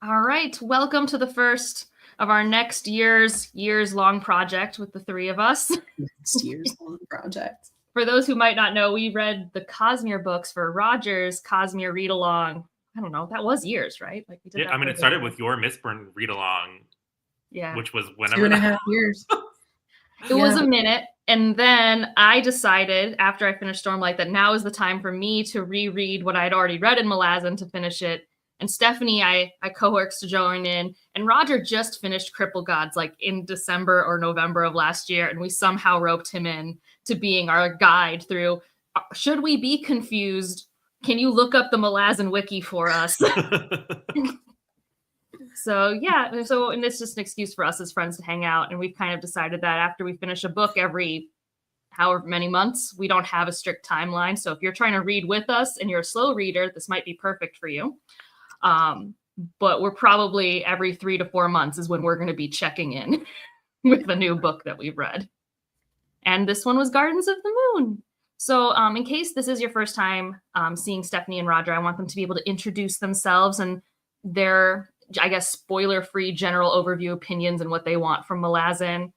All right, welcome to the first of our next years-long project with the three of us. Next year's long project. For those who might not know, we read the Cosmere books for Roger's Cosmere read-along. I don't know, that was years, right? Like we did that. It started with your Mistborn read-along, which was whenever 2.5 years. It was a minute, and then I decided after I finished Stormlight that now is the time for me to reread what I had already read in Malazan to finish it. And Stephanie, I coerced to join in, and Roger just finished Cripple Gods like in December or November of last year, and we somehow roped him in to being our guide through. Should we be confused? Can you look up the Malazan wiki for us? So and it's just an excuse for us as friends to hang out, and we've kind of decided that after we finish a book every however many months, we don't have a strict timeline. So if you're trying to read with us and you're a slow reader, this might be perfect for you. But we're probably every 3 to 4 months is when we're going to be checking in with the new book that we've read. And this one was Gardens of the Moon. So in case this is your first time seeing Stephanie and Roger, I want them to be able to introduce themselves and their, I guess, spoiler-free general overview opinions and what they want from Malazan.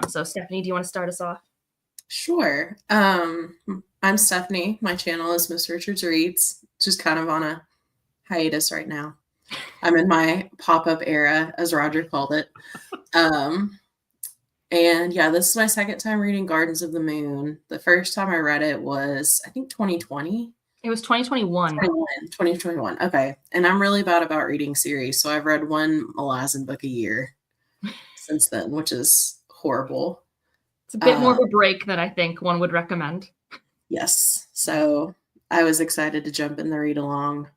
So Stephanie, do you want to start us off? Sure. I'm Stephanie. My channel is Miss Richards Reads, just kind of on a hiatus right now. I'm in my pop-up era, as Roger called it. And yeah, this is my second time reading Gardens of the Moon. The first time I read it was, I think, 2020. It was 2021. 2021. Okay. And I'm really bad about reading series, so I've read one Malazan book a year since then, which is horrible. It's a bit more of a break than I think one would recommend. Yes. So I was excited to jump in the read along.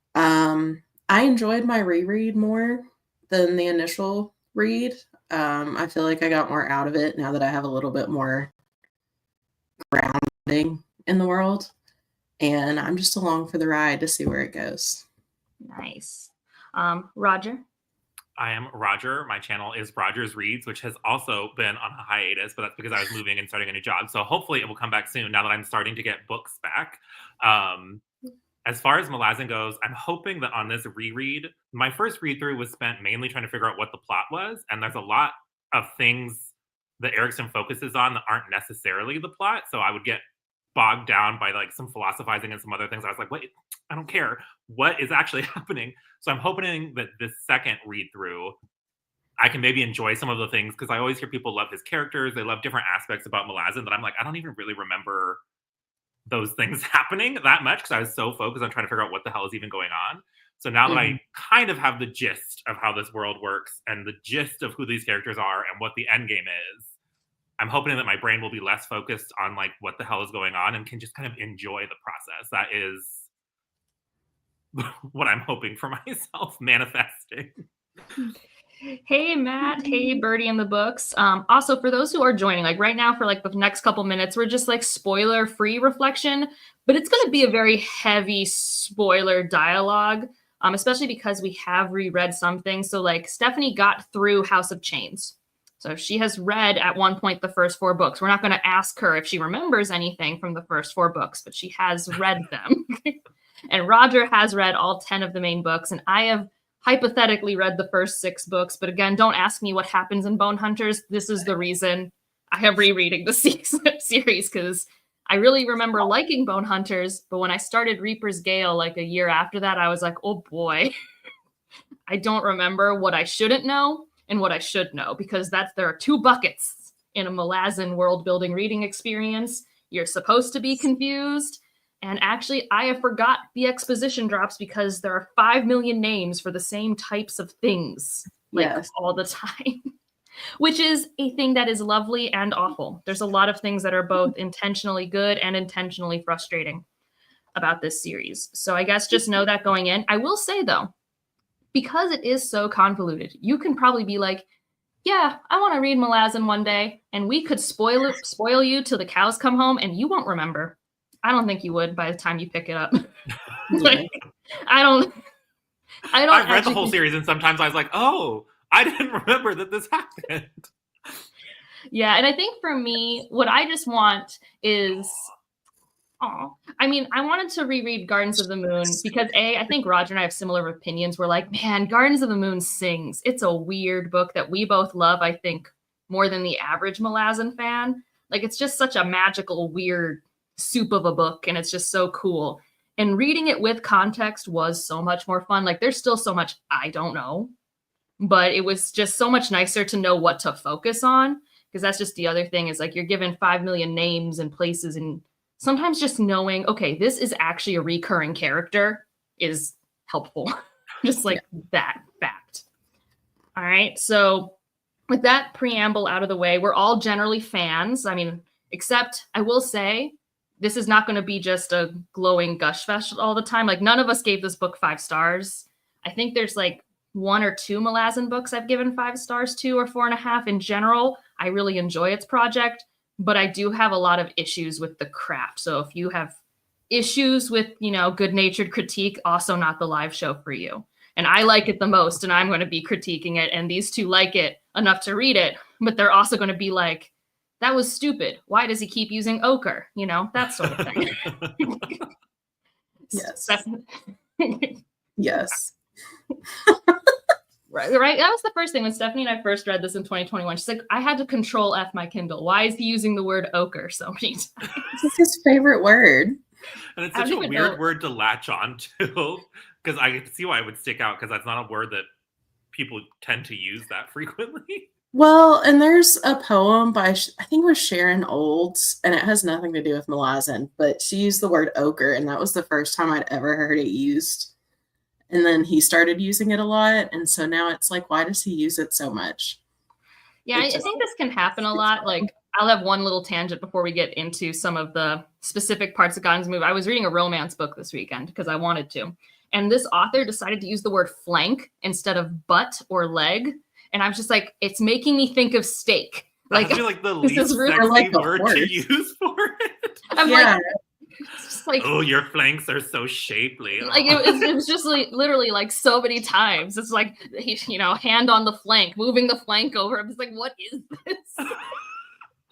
I enjoyed my reread more than the initial read. I feel like I got more out of it now that I have a little bit more grounding in the world. And I'm just along for the ride to see where it goes. Nice. Roger? I am Roger. My channel is Rogers Reads, which has also been on a hiatus, but that's because I was moving and starting a new job. So hopefully it will come back soon now that I'm starting to get books back. As far as Malazan goes, I'm hoping that on this reread, my first read through was spent mainly trying to figure out what the plot was. And there's a lot of things that Erickson focuses on that aren't necessarily the plot. So I would get bogged down by like some philosophizing and some other things. I was like, wait, I don't care. What is actually happening? So I'm hoping that this second read through, I can maybe enjoy some of the things, because I always hear people love his characters. They love different aspects about Malazan that I'm like, I don't even really remember those things happening that much because I was so focused on trying to figure out what the hell is even going on. So now that I kind of have the gist of how this world works and the gist of who these characters are and what the end game is, I'm hoping that my brain will be less focused on like what the hell is going on and can just kind of enjoy the process. That is what I'm hoping for myself manifesting. Hey, Matt. Hey, Birdie in the books. Also, for those who are joining, like right now for like the next couple minutes, we're just like spoiler-free reflection, but it's going to be a very heavy spoiler dialogue, especially because we have reread some things. So like Stephanie got through House of Chains. So she has read at one point the first 4 books. We're not going to ask her if she remembers anything from the first 4 books, but she has read them. And Roger has read all 10 of the main books, and I have hypothetically read the first 6 books, but again, don't ask me what happens in Bone Hunters. This is the reason I am rereading the series, because I really remember liking Bone Hunters, but when I started Reaper's Gale like a year after that, I was like, oh boy, I don't remember what I shouldn't know and what I should know, because there are 2 buckets in a Malazan world-building reading experience. You're supposed to be confused. And actually, I have forgot the exposition drops because there are 5 million names for the same types of things, all the time, which is a thing that is lovely and awful. There's a lot of things that are both intentionally good and intentionally frustrating about this series. So I guess just know that going in. I will say, though, because it is so convoluted, you can probably be like, yeah, I want to read Malazan one day, and we could spoil you till the cows come home, and you won't remember. I don't think you would by the time you pick it up. Like, I've read the whole series, and sometimes I was like, oh, I didn't remember that this happened. Yeah, and I think for me, what I just want is Oh, I mean, I wanted to reread Gardens of the Moon because I think Roger and I have similar opinions. We're like, man, Gardens of the Moon sings. It's a weird book that we both love, I think, more than the average Malazan fan. Like, it's just such a magical, weird soup of a book, and it's just so cool. And reading it with context was so much more fun. Like, there's still so much I don't know, but it was just so much nicer to know what to focus on, because that's just the other thing is like you're given 5 million names and places, and sometimes just knowing, okay, this is actually a recurring character is helpful. Just like that fact. All right. So with that preamble out of the way, we're all generally fans. I mean, except I will say this is not going to be just a glowing gush fest all the time. Like none of us gave this book 5 stars. I think there's like 1 or 2 Malazan books I've given 5 stars to, or 4.5. In general, I really enjoy its project, but I do have a lot of issues with the craft. So if you have issues with, good-natured critique, also not the live show for you. And I like it the most, and I'm going to be critiquing it, and these two like it enough to read it, but they're also going to be like, that was stupid. Why does he keep using ochre? That sort of thing. Yes. Yes. Right. That was the first thing when Stephanie and I first read this in 2021. She's like, I had to control F my Kindle. Why is he using the word ochre so many times? It's his favorite word. And it's such a weird word to latch on to, because I can see why it would stick out, because that's not a word that people tend to use that frequently. Well, and there's a poem by, I think it was Sharon Olds, and it has nothing to do with Malazan, but she used the word ochre, and that was the first time I'd ever heard it used. And then he started using it a lot, and so now it's like, why does he use it so much? Yeah, I think this can happen a lot. Like, I'll have one little tangent before we get into some of the specific parts of Gardens of the Moon. I was reading a romance book this weekend because I wanted to. And this author decided to use the word flank instead of butt or leg. And I was just like, it's making me think of steak. Like, I feel like the least sexy word to use for it. I'm like, it's just like, oh, your flanks are so shapely. Like it was just like literally like so many times. It's like, hand on the flank, moving the flank over. I'm just like, what is this?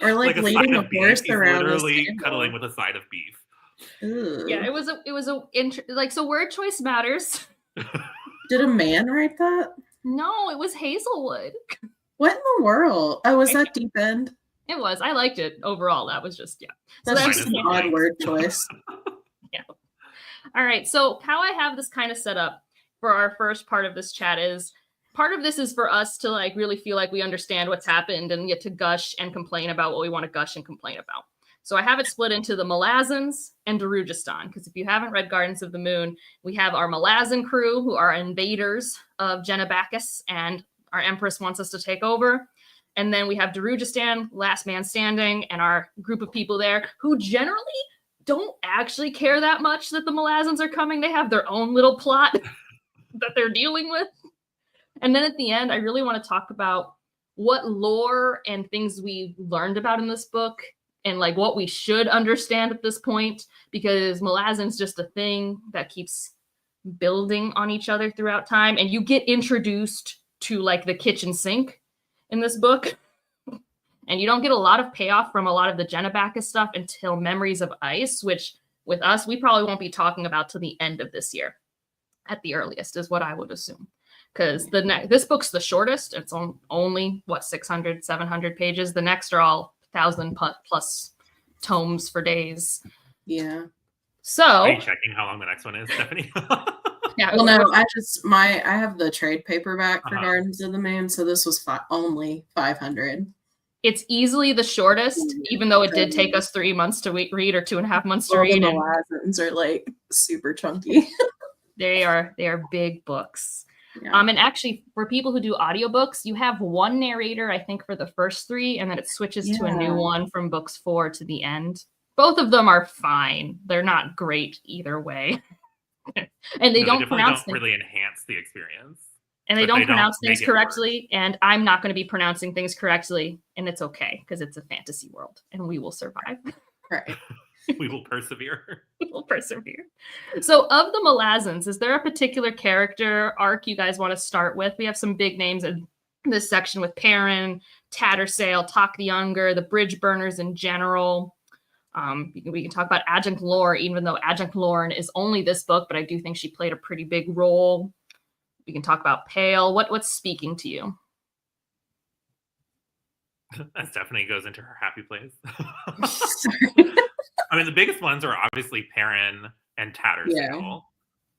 Or like leading a horse around. Literally cuddling with a side of beef. Ooh. Yeah, it was so word choice matters. Did a man write that? No, it was Hazelwood. What in the world? Oh, was that Deep End? It was. I liked it overall. That was just, So that's just an odd word choice. Yeah. All right. So how I have this kind of set up for our first part of this chat is, part of this is for us to like really feel like we understand what's happened and get to gush and complain about what we want to gush and complain about. So I have it split into the Malazans and Darujhistan, because if you haven't read Gardens of the Moon, we have our Malazan crew who are invaders of Genebacus, and our Empress wants us to take over. And then we have Darujhistan, last man standing, and our group of people there who generally don't actually care that much that the Malazans are coming. They have their own little plot that they're dealing with. And then at the end, I really want to talk about what lore and things we learned about in this book, and like what we should understand at this point, because Malazan's just a thing that keeps building on each other throughout time. And you get introduced to like the kitchen sink in this book. And you don't get a lot of payoff from a lot of the Genebacus stuff until Memories of Ice, which with us, we probably won't be talking about till the end of this year at the earliest, is what I would assume. Because this book's the shortest. It's only, 600, 700 pages. The next are all 1,000 plus tomes for days. Yeah. So are you checking how long the next one is, Stephanie? Yeah. Well, no, I have the trade paperback for Gardens of the Moon, so this was only 500. It's easily the shortest, even though it did take us 3 months to read, or 2.5 months to read. The Malazans are like super chunky. They are big books. Yeah. And actually, for people who do audiobooks, you have one narrator, I think, for the first 3, and then it switches to a new one from books 4 to the end. Both of them are fine. They're not great either way. And they don't really enhance the experience. And they don't pronounce things correctly, and I'm not going to be pronouncing things correctly, and it's okay, because it's a fantasy world, and we will survive. Right. We will persevere. We will persevere. So of the Malazans, is there a particular character arc you guys want to start with? We have some big names in this section with Perrin, Tattersail, Tok the Younger, the Bridge Burners in general. We can talk about Adjunct Lore, even though Adjunct Lore is only this book, but I do think she played a pretty big role. We can talk about Pale. What's speaking to you? That Stephanie goes into her happy place. I mean, the biggest ones are obviously Perrin and Tattersall.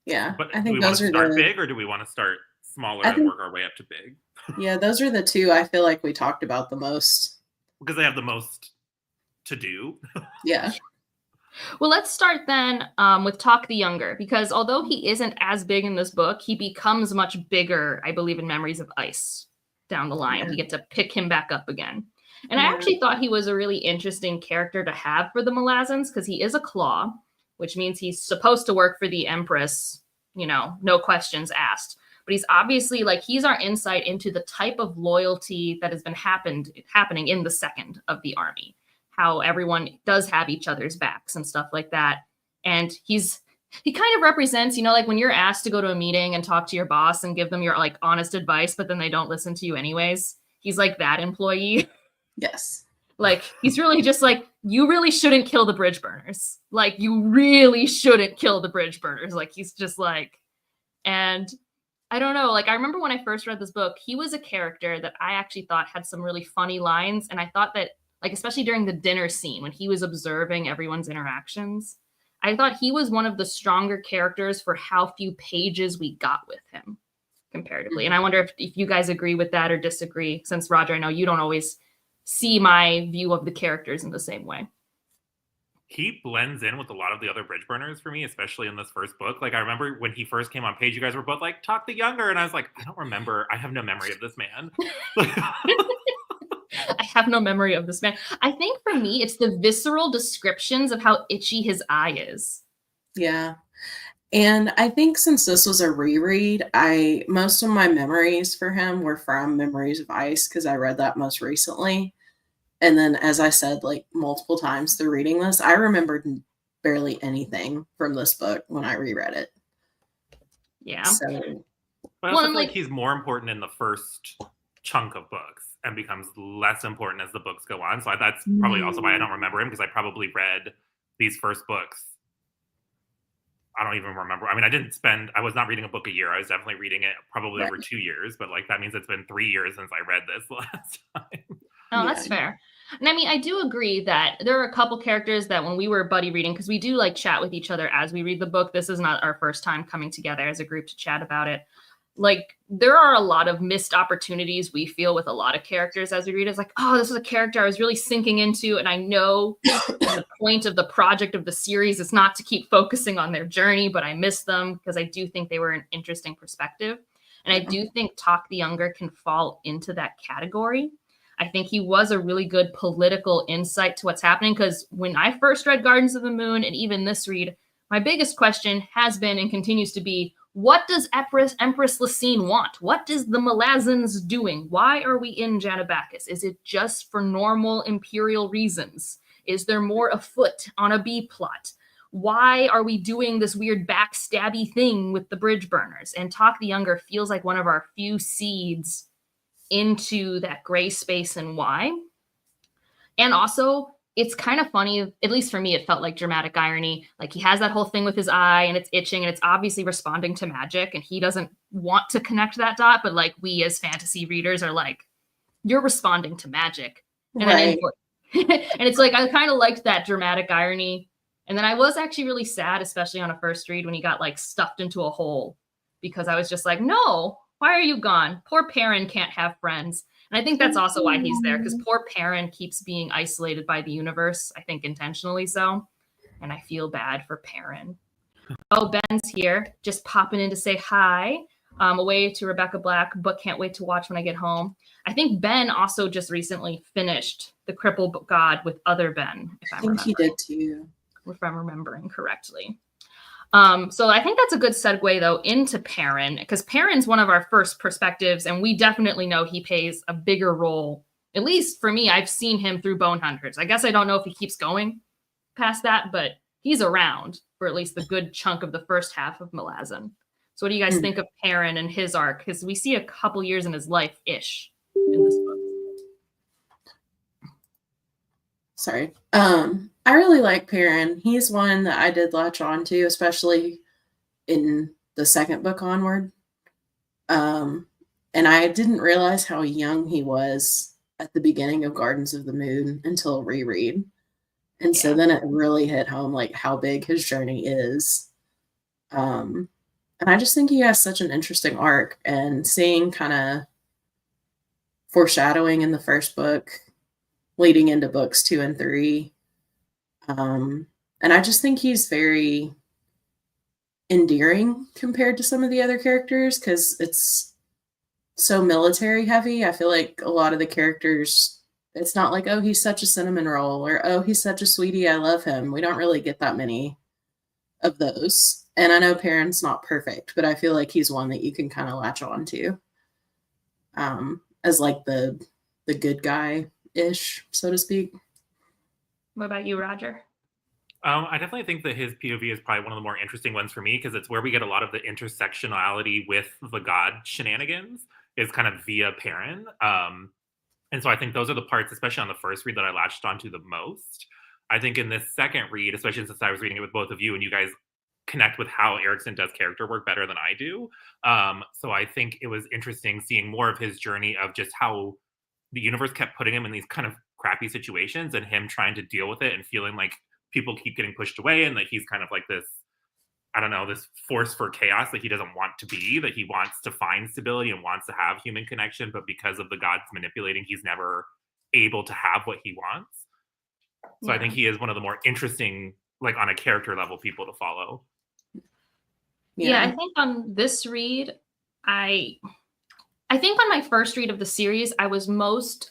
Yeah. But I do think we want those to are start the big, or do we want to start smaller and work our way up to big? Yeah, those are the two I feel like we talked about the most. Because they have the most to do. Yeah. Well, let's start then with Talk the Younger, because although he isn't as big in this book, he becomes much bigger, I believe, in Memories of Ice down the line. We get to pick him back up again. And I actually thought he was a really interesting character to have for the Malazans, because he is a claw, which means he's supposed to work for the Empress, you know, no questions asked. But he's obviously like, he's our insight into the type of loyalty that has been happening in the second of the army. How everyone does have each other's backs and stuff like that. And he kind of represents, you know, like when you're asked to go to a meeting and talk to your boss and give them your like honest advice, but then they don't listen to you anyways. He's like that employee. Yes. Like, he's really just like, you really shouldn't kill the bridge burners. Like, you really shouldn't kill the bridge burners. Like, he's just like, and I don't know. Like, I remember when I first read this book, he was a character that I actually thought had some really funny lines. And I thought that, like, especially during the dinner scene when he was observing everyone's interactions, I thought he was one of the stronger characters for how few pages we got with him comparatively. And I wonder if you guys agree with that or disagree, since Roger, I know you don't always see my view of the characters in the same way. He blends in with a lot of the other bridge burners for me, especially in this first book. Like, I remember when he first came on page, you guys were both like, Talk the Younger. And I was like, I don't remember. I have no memory of this man. I have no memory of this man. I think for me, it's the visceral descriptions of how itchy his eye is. Yeah. And I think since this was a reread, most of my memories for him were from Memories of Ice, because I read that most recently. And then, as I said, like multiple times through reading this, I remembered barely anything from this book when I reread it. Yeah. So, but I also feel like he's more important in the first chunk of books and becomes less important as the books go on. So that's probably also why I don't remember him, because I probably read these first books. I don't even remember. I mean, I was not reading a book a year. I was definitely reading it probably over 2 years, but like that means it's been 3 years since I read this last time. Oh, that's fair. And I mean, I do agree that there are a couple characters that when we were buddy reading, because we do like chat with each other as we read the book. This is not our first time coming together as a group to chat about it. Like, there are a lot of missed opportunities we feel with a lot of characters as we read. It's like, oh, this is a character I was really sinking into. And I know the point of the project of the series is not to keep focusing on their journey, but I miss them because I do think they were an interesting perspective. And I do think Talk the Younger can fall into that category. I think he was a really good political insight to what's happening, because when I first read Gardens of the Moon, and even this read, my biggest question has been and continues to be, what does Empress Lysine want? What is the Malazans doing? Why are we in Janabakis? Is it just for normal imperial reasons? Is there more afoot on a B plot? Why are we doing this weird backstabby thing with the bridge burners? And Talk the Younger feels like one of our few seeds into that gray space and why. And also, it's kind of funny, at least for me, it felt like dramatic irony. Like, he has that whole thing with his eye and it's itching and it's obviously responding to magic, and he doesn't want to connect that dot, but like we as fantasy readers are like, you're responding to magic. And then and it's like, I kind of liked that dramatic irony. And then I was actually really sad, especially on a first read, when he got like stuffed into a hole, because I was just like, no, why are you gone? Poor Perrin can't have friends. And I think that's also why he's there, because poor Perrin keeps being isolated by the universe, I think intentionally so. And I feel bad for Perrin. Oh, Ben's here, just popping in to say hi. Away to Rebecca Black, but can't wait to watch when I get home. I think Ben also just recently finished The Crippled God with other Ben, if I think he did too. If I'm remembering correctly. So I think that's a good segue, though, into Perrin, because Perrin's one of our first perspectives, and we definitely know he plays a bigger role. At least for me, I've seen him through Bone Hunters. I guess I don't know if he keeps going past that, but he's around for at least the good chunk of the first half of Malazan. So what do you guys think of Perrin and his arc? Because we see a couple years in his life-ish in this book. Sorry. I really like Perrin. He's one that I did latch on to, especially in the second book onward. And I didn't realize how young he was at the beginning of Gardens of the Moon until reread. And so then it really hit home like how big his journey is. And I just think he has such an interesting arc, and seeing kind of foreshadowing in the first book leading into books 2 and 3. And I just think he's very endearing compared to some of the other characters because it's so military heavy. I feel like a lot of the characters, it's not like, oh, he's such a cinnamon roll, or oh, he's such a sweetie, I love him. We don't really get that many of those. And I know Perrin's not perfect, but I feel like he's one that you can kind of latch on to as like the good guy ish, so to speak. What about you, Roger? I definitely think that his POV is probably one of the more interesting ones for me because it's where we get a lot of the intersectionality with the god shenanigans is kind of via Perrin. And so I think those are the parts, especially on the first read, that I latched onto the most. I think in this second read, especially since I was reading it with both of you and you guys connect with how Erickson does character work better than I do. So I think it was interesting seeing more of his journey of just how the universe kept putting him in these kind of crappy situations and him trying to deal with it and feeling like people keep getting pushed away and that he's kind of like this, I don't know, this force for chaos that he doesn't want to be, that he wants to find stability and wants to have human connection, but because of the gods manipulating, he's never able to have what he wants. So I think he is one of the more interesting, like on a character level, people to follow. Yeah, I think on this read, I think on my first read of the series, I was most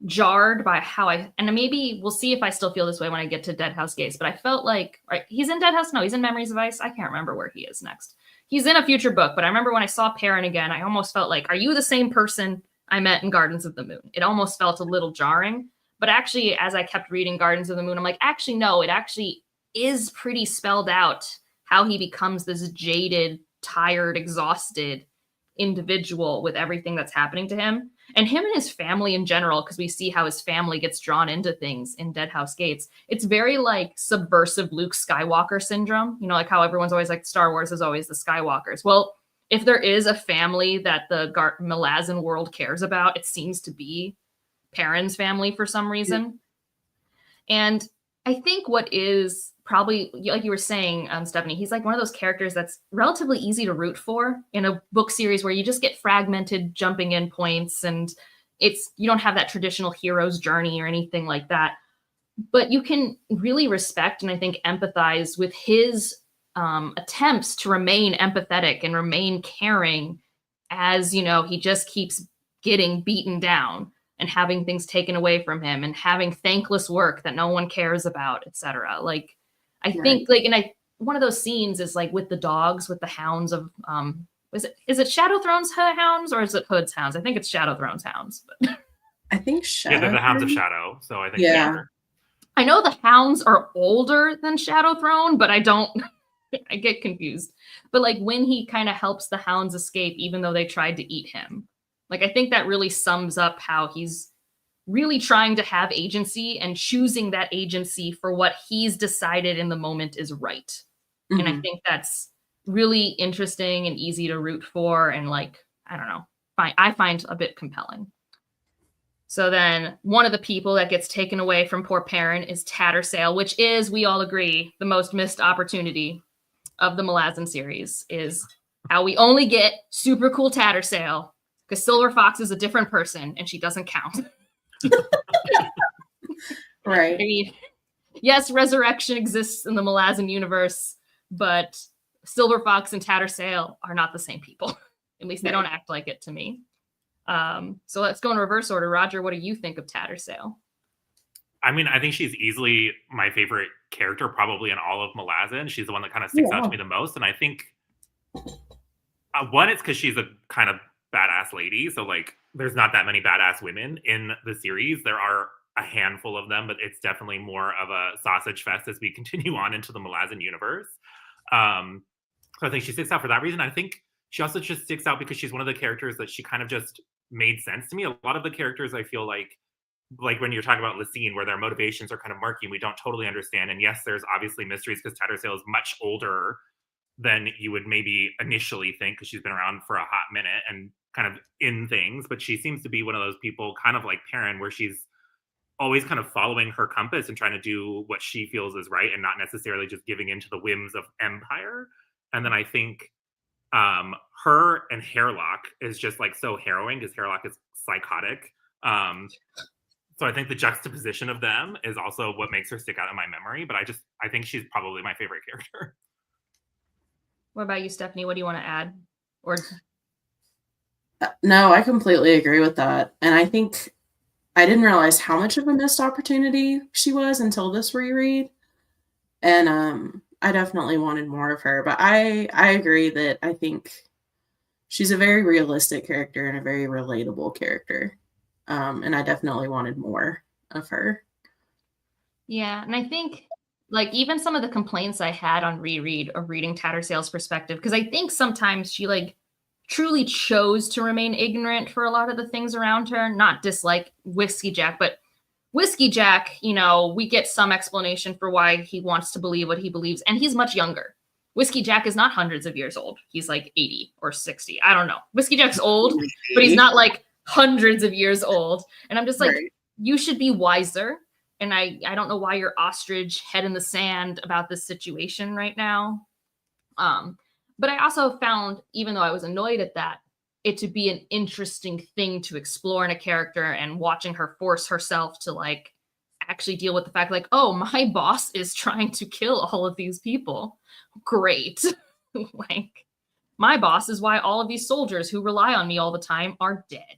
jarred by how and maybe we'll see if I still feel this way when I get to Dead House Gates, but I felt like, right, he's in Dead House? No, he's in Memories of Ice. I can't remember where he is next. He's in a future book, but I remember when I saw Perrin again, I almost felt like, are you the same person I met in Gardens of the Moon? It almost felt a little jarring, but actually, as I kept reading Gardens of the Moon, I'm like, actually, no, it actually is pretty spelled out how he becomes this jaded, tired, exhausted individual with everything that's happening to him, and him and his family in general, because we see how his family gets drawn into things in Dead House Gates. It's very like subversive Luke Skywalker syndrome, you know, like how everyone's always like Star Wars is always the Skywalkers. Well, if there is a family that the Malazan world cares about, it seems to be Perrin's family for some reason. And I think what is probably, like you were saying, Stephanie, he's like one of those characters that's relatively easy to root for in a book series where you just get fragmented jumping in points, and you don't have that traditional hero's journey or anything like that. But you can really respect and I think empathize with his attempts to remain empathetic and remain caring as, you know, he just keeps getting beaten down and having things taken away from him and having thankless work that no one cares about, etc. Like, I think like, and one of those scenes is like with the dogs, with the hounds of, is it Shadow Throne's hounds or is it Hood's hounds? I think it's Shadow Throne's hounds. But I think Shadow. Yeah, they're the Hounds of Shadow. So I think I know the hounds are older than Shadow Throne, but I get confused. But like when he kind of helps the hounds escape, even though they tried to eat him, like, I think that really sums up how he's really trying to have agency and choosing that agency for what he's decided in the moment is right. Mm-hmm. And I think that's really interesting and easy to root for. And like, I don't know, I find a bit compelling. So then one of the people that gets taken away from poor Perrin is Tattersail, which is, we all agree, the most missed opportunity of the Malazan series, is how we only get super cool Tattersail because Silver Fox is a different person and she doesn't count. Right. I mean, yes, resurrection exists in the Malazan universe, but Silver Fox and Tattersail are not the same people. At least they don't act like it to me. So let's go in reverse order. Roger, what do you think of Tattersail? I mean, I think she's easily my favorite character, probably in all of Malazan. She's the one that kind of sticks out to me the most. And I think, one, it's because she's a kind of badass lady. So, like, there's not that many badass women in the series. There are a handful of them, but it's definitely more of a sausage fest as we continue on into the Malazan universe. So I think she sticks out for that reason. I think she also just sticks out because she's one of the characters that she kind of just made sense to me. A lot of the characters I feel like like when you're talking about Lysine, where their motivations are kind of murky and we don't totally understand. And yes, there's obviously mysteries because Tattersale is much older than you would maybe initially think because she's been around for a hot minute and kind of in things. But she seems to be one of those people, kind of like Perrin, where she's always kind of following her compass and trying to do what she feels is right and not necessarily just giving in to the whims of Empire. And then I think her and Hairlock is just like so harrowing because Hairlock is psychotic. So I think the juxtaposition of them is also what makes her stick out in my memory. But I think she's probably my favorite character. What about you, Stephanie? What do you want to add? Or No, I completely agree with that. And I think I didn't realize how much of a missed opportunity she was until this reread. And I definitely wanted more of her. But I agree that I think she's a very realistic character and a very relatable character. And I definitely wanted more of her. yeah, and I think like even some of the complaints I had on reread of reading Tattersale's perspective, because I think sometimes she like truly chose to remain ignorant for a lot of the things around her, not dislike Whiskey Jack, but Whiskey Jack, you know, we get some explanation for why he wants to believe what he believes, and he's much younger. Whiskey Jack is not hundreds of years old. He's like 80 or 60. I don't know. Whiskey Jack's old, but he's not like hundreds of years old. And I'm just like, Right. you should be wiser. And I don't know why you're ostrich head in the sand about this situation right now. But I also found, even though I was annoyed at that, it to be an interesting thing to explore in a character and watching her force herself to like actually deal with the fact like, oh, my boss is trying to kill all of these people. Great. Like, my boss is why all of these soldiers who rely on me all the time are dead.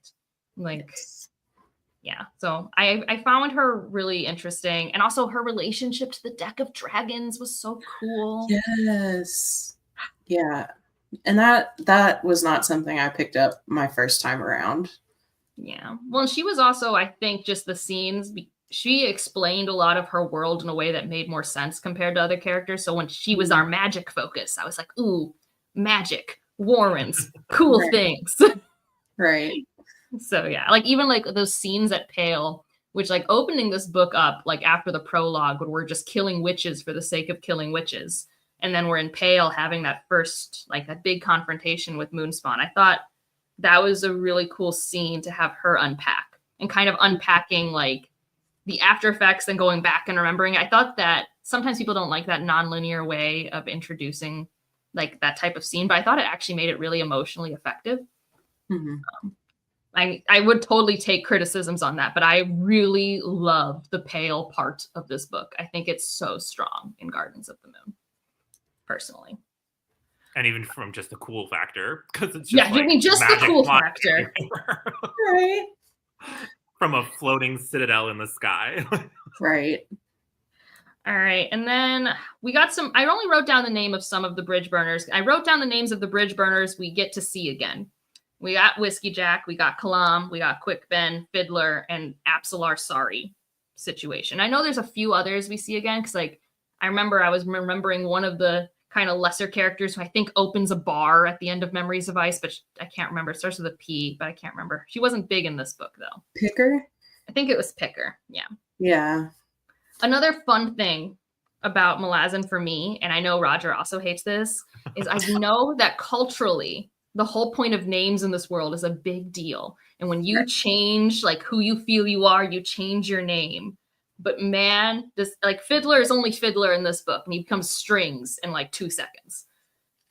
Like, Yes. yeah. So I found her really interesting. And also her relationship to the deck of dragons was so cool. Yes. Yeah. And that was not something I picked up my first time around. Yeah. Well, she was also, I think, just the scenes. She explained a lot of her world in a way that made more sense compared to other characters. So when she was our magic focus, I was like, ooh, magic, Warrens, cool Right. things. Right. So yeah, like even like those scenes at Pale, which like opening this book up, like after the prologue, when we're just killing witches for the sake of killing witches. And then we're in Pale having that first, like that big confrontation with Moonspawn. I thought that was a really cool scene to have her unpack and kind of unpacking like the after effects and going back and remembering. I thought that sometimes people don't like that nonlinear way of introducing like that type of scene, but I thought it actually made it really emotionally effective. Mm-hmm. I would totally take criticisms on that, but I really loved the Pale part of this book. I think it's so strong in Gardens of the Moon, personally. And even from just the cool factor, because it's just Yeah, like I mean, just the magic cool flying factor. everywhere. Right. From a floating citadel in the sky. Right. All right, and then we got some. I only wrote down the name of some of the bridge burners. I wrote down the names of the bridge burners we get to see again. We got Whiskey Jack, we got Kalam, we got Quick Ben, Fiddler, and Apsalar Sari situation. I know there's a few others we see again because, like, I was remembering one of the kind of lesser characters who I think opens a bar at the end of Memories of Ice, but I can't remember. It starts with a P, but I can't remember. She wasn't big in this book though. Picker? I think it was Picker. Yeah. Yeah. Another fun thing about Malazan for me, and I know Roger also hates this, is I know that culturally, the whole point of names in this world is a big deal. And when you change like who you feel you are, you change your name. But man, this like Fiddler is only Fiddler in this book, and he becomes Strings in like 2 seconds.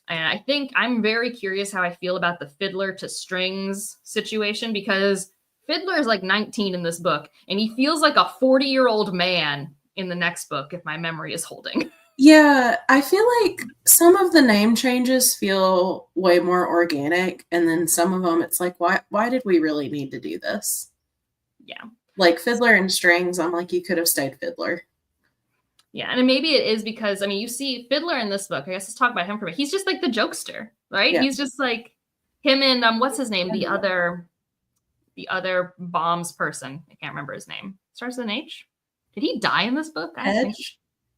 And I think I'm very curious how I feel about the Fiddler to Strings situation, because Fiddler is like 19 in this book, and he feels like a 40-year-old man in the next book, if my memory is holding. Yeah, I feel like some of the name changes feel way more organic, and then some of them it's like, why did we really need to do this? Yeah. Like Fiddler and Strings, I'm like, you could have stayed Fiddler. Yeah, and maybe it is because, I mean, you see Fiddler in this book. I guess let's talk about him for a minute. He's just like the jokester, right? Yeah. He's just like him and what's his name? The other bombs person. I can't remember his name. Starts with an H. Did he die in this book? I think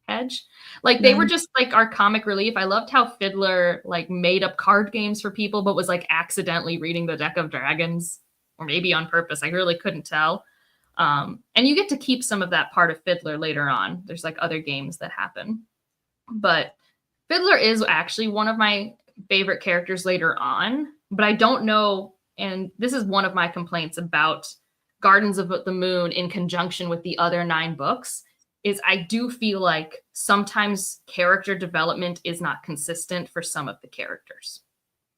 Hedge. Like they were just like our comic relief. I loved how Fiddler like made up card games for people, but was like accidentally reading the deck of dragons, or maybe on purpose. I really couldn't tell. And you get to keep some of that part of Fiddler later on. There's like other games that happen. But Fiddler is actually one of my favorite characters later on. But I don't know, and this is one of my complaints about Gardens of the Moon in conjunction with the other 9 books, is I do feel like sometimes character development is not consistent for some of the characters.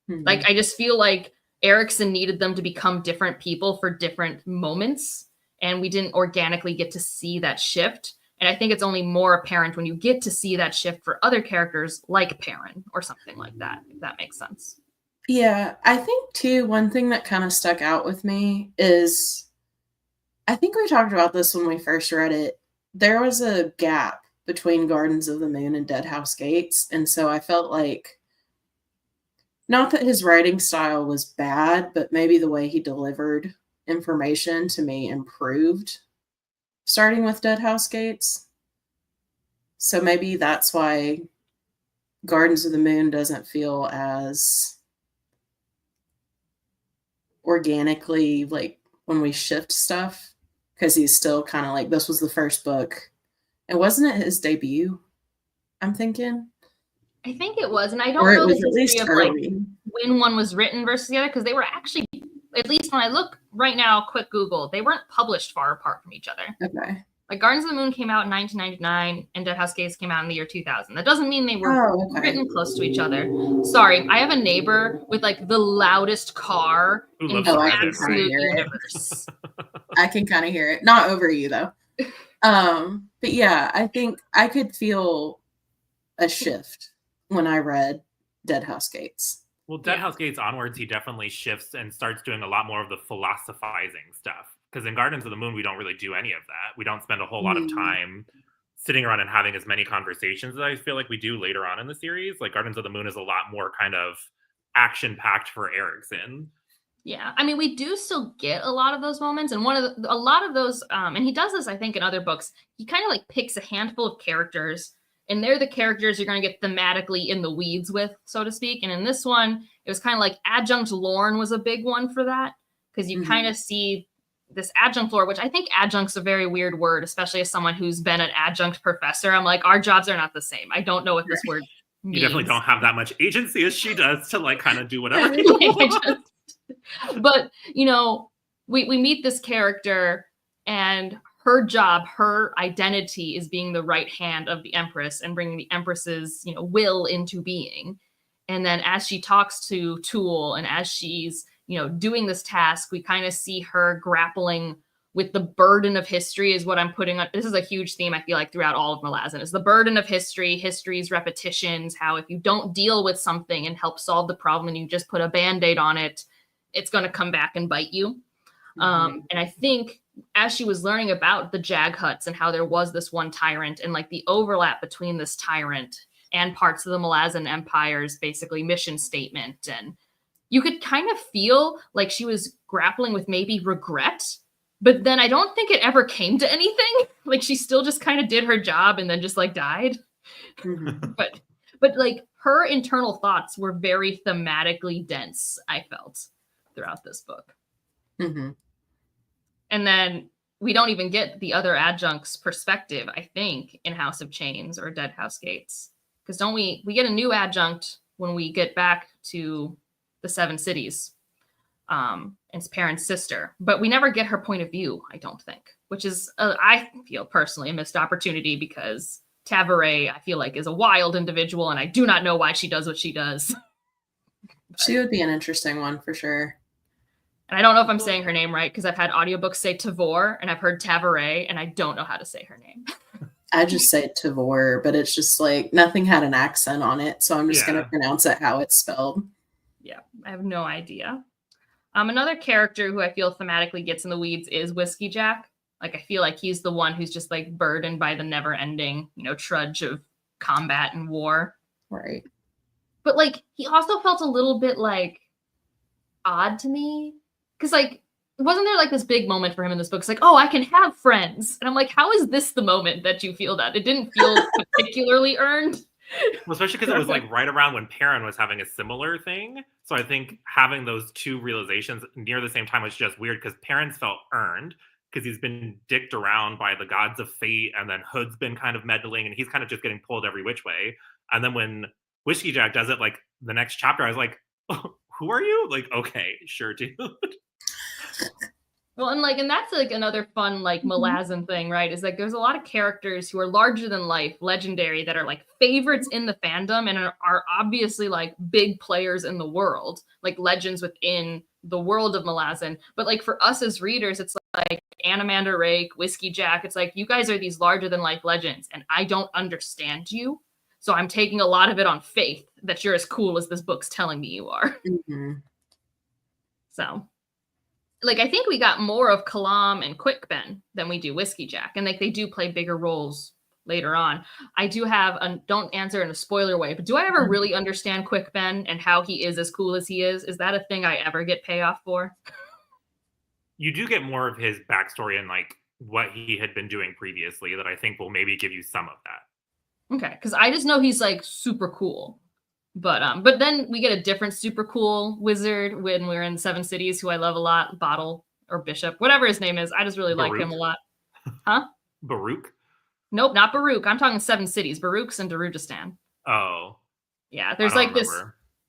Mhm. Like, I just feel like Erikson needed them to become different people for different moments, and we didn't organically get to see that shift. And I think it's only more apparent when you get to see that shift for other characters like Perrin or something like that, if that makes sense. Yeah, I think too, one thing that kind of stuck out with me is, I think we talked about this when we first read it. There was a gap between Gardens of the Moon and Dead House Gates, and so I felt like, not that his writing style was bad, but maybe the way he delivered information to me improved, starting with Dead House Gates. So maybe that's why Gardens of the Moon doesn't feel as organically, like, when we shift stuff, because he's still kind of like, this was the first book. And wasn't it his debut? I'm thinking. I think it was, and I Or don't it know was the at least history of like early. when one was written versus the other, because they were actually, at least when I look right now, quick Google, they weren't published far apart from each other. Okay. Like Gardens of the Moon came out in 1999 and Dead House Gates came out in the year 2000. That doesn't mean they were written close to each other. Sorry, I have a neighbor with like the loudest car Who in loves the to ride it, absolute right? universe. I can kind of hear it. Not over you though. But yeah, I think I could feel a shift when I read Dead House Gates. Well, Dead House Gates onwards, he definitely shifts and starts doing a lot more of the philosophizing stuff. Because in Gardens of the Moon, we don't really do any of that. We don't spend a whole lot of time sitting around and having as many conversations as I feel like we do later on in the series. Like Gardens of the Moon is a lot more kind of action-packed for Erikson. Yeah, I mean, we do still get a lot of those moments, and a lot of those, and he does this, I think, in other books. He kind of like picks a handful of characters, and they're the characters you're going to get thematically in the weeds with, so to speak. And in this one, it was kind of like Adjunct Lorne was a big one for that, because you kind of see this adjunct lore, which I think adjunct's a very weird word, especially as someone who's been an adjunct professor. I'm like, our jobs are not the same. I don't know what this word means. You definitely don't have that much agency as she does to like kind of do whatever. But, you know, we meet this character, and her job, her identity is being the right hand of the Empress and bringing the Empress's, you know, will into being. And then as she talks to Toole and as she's, you know, doing this task, we kind of see her grappling with the burden of history is what I'm putting on. This is a huge theme, I feel like, throughout all of Malazan, is the burden of history, history's repetitions, how if you don't deal with something and help solve the problem and you just put a Band-Aid on it, it's going to come back and bite you. And I think as she was learning about the Jag Huts and how there was this one tyrant and like the overlap between this tyrant and parts of the Malazan Empire's basically mission statement, and you could kind of feel like she was grappling with maybe regret, but then I don't think it ever came to anything. Like she still just kind of did her job and then just like died. But like her internal thoughts were very thematically dense, I felt, throughout this book. And then we don't even get the other adjuncts' perspective, I think, in House of Chains or Dead House Gates. Because don't we get a new adjunct when we get back to the Seven Cities. It's Perrin's sister. But we never get her point of view, I don't think. Which is, I feel personally, a missed opportunity because Tavaret, I feel like, is a wild individual and I do not know why she does what she does. She would be an interesting one for sure. And I don't know if I'm saying her name right because I've had audiobooks say Tavor and I've heard Tavaret and I don't know how to say her name. I just say Tavor, but it's just like nothing had an accent on it. So I'm just going to pronounce it how it's spelled. Yeah, I have no idea. Another character who I feel thematically gets in the weeds is Whiskey Jack. Like, I feel like he's the one who's just like burdened by the never ending, you know, trudge of combat and war. Right. But like, he also felt a little bit like odd to me. Because, like, wasn't there like this big moment for him in this book? It's like, oh, I can have friends. And I'm like, how is this the moment that you feel that? It didn't feel particularly earned. Well, especially because it was like right around when Perrin was having a similar thing. So I think having those two realizations near the same time was just weird because Perrin's felt earned because he's been dicked around by the gods of fate, and then Hood's been kind of meddling, and he's kind of just getting pulled every which way. And then when Whiskey Jack does it, like the next chapter, I was like, oh, who are you? Like, okay, sure, dude. Well, and that's like another fun like Malazan thing, right? Is like there's a lot of characters who are larger than life, legendary, that are like favorites in the fandom and are obviously like big players in the world, like legends within the world of Malazan. But like for us as readers, it's like Animander Rake, Whiskey Jack. It's like you guys are these larger than life legends, and I don't understand you. So I'm taking a lot of it on faith that you're as cool as this book's telling me you are. Mm-hmm. So, like, I think we got more of Kalam and Quick Ben than we do Whiskey Jack. And, like, they do play bigger roles later on. I do have, don't answer in a spoiler way, but do I ever really understand Quick Ben and how he is as cool as he is? Is that a thing I ever get payoff for? You do get more of his backstory and, like, what he had been doing previously that I think will maybe give you some of that. Okay, because I just know he's like super cool, but then we get a different super cool wizard when we're in Seven Cities, who I love a lot, Bottle or Bishop, whatever his name is. I just really like him a lot. Huh? Baruch? Nope, not Baruch. I'm talking Seven Cities. Baruch's in Darujistan. Oh, yeah. There's like this.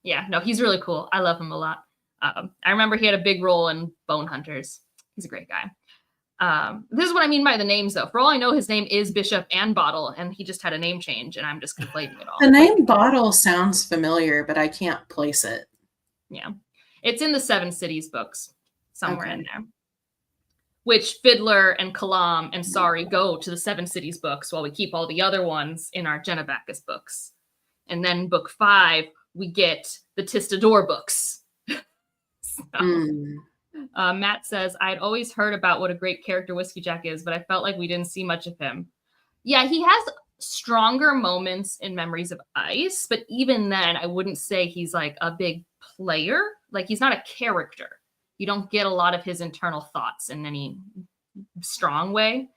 Yeah, no, he's really cool. I love him a lot. I remember he had a big role in Bone Hunters. He's a great guy. This is what I mean by the names, though. For all I know, his name is Bishop and Bottle, and he just had a name change, and I'm just conflating it all. The name Bottle sounds familiar, but I can't place it. Yeah. It's in the Seven Cities books, somewhere in there. Which Fiddler and Kalam and Sari go to the Seven Cities books while we keep all the other ones in our Jenna Bacchus books. And then book 5, we get the Tistador books. Matt says, I'd always heard about what a great character Whiskey Jack is, but I felt like we didn't see much of him. Yeah, he has stronger moments in Memories of Ice, but even then, I wouldn't say he's like a big player. Like, he's not a character. You don't get a lot of his internal thoughts in any strong way.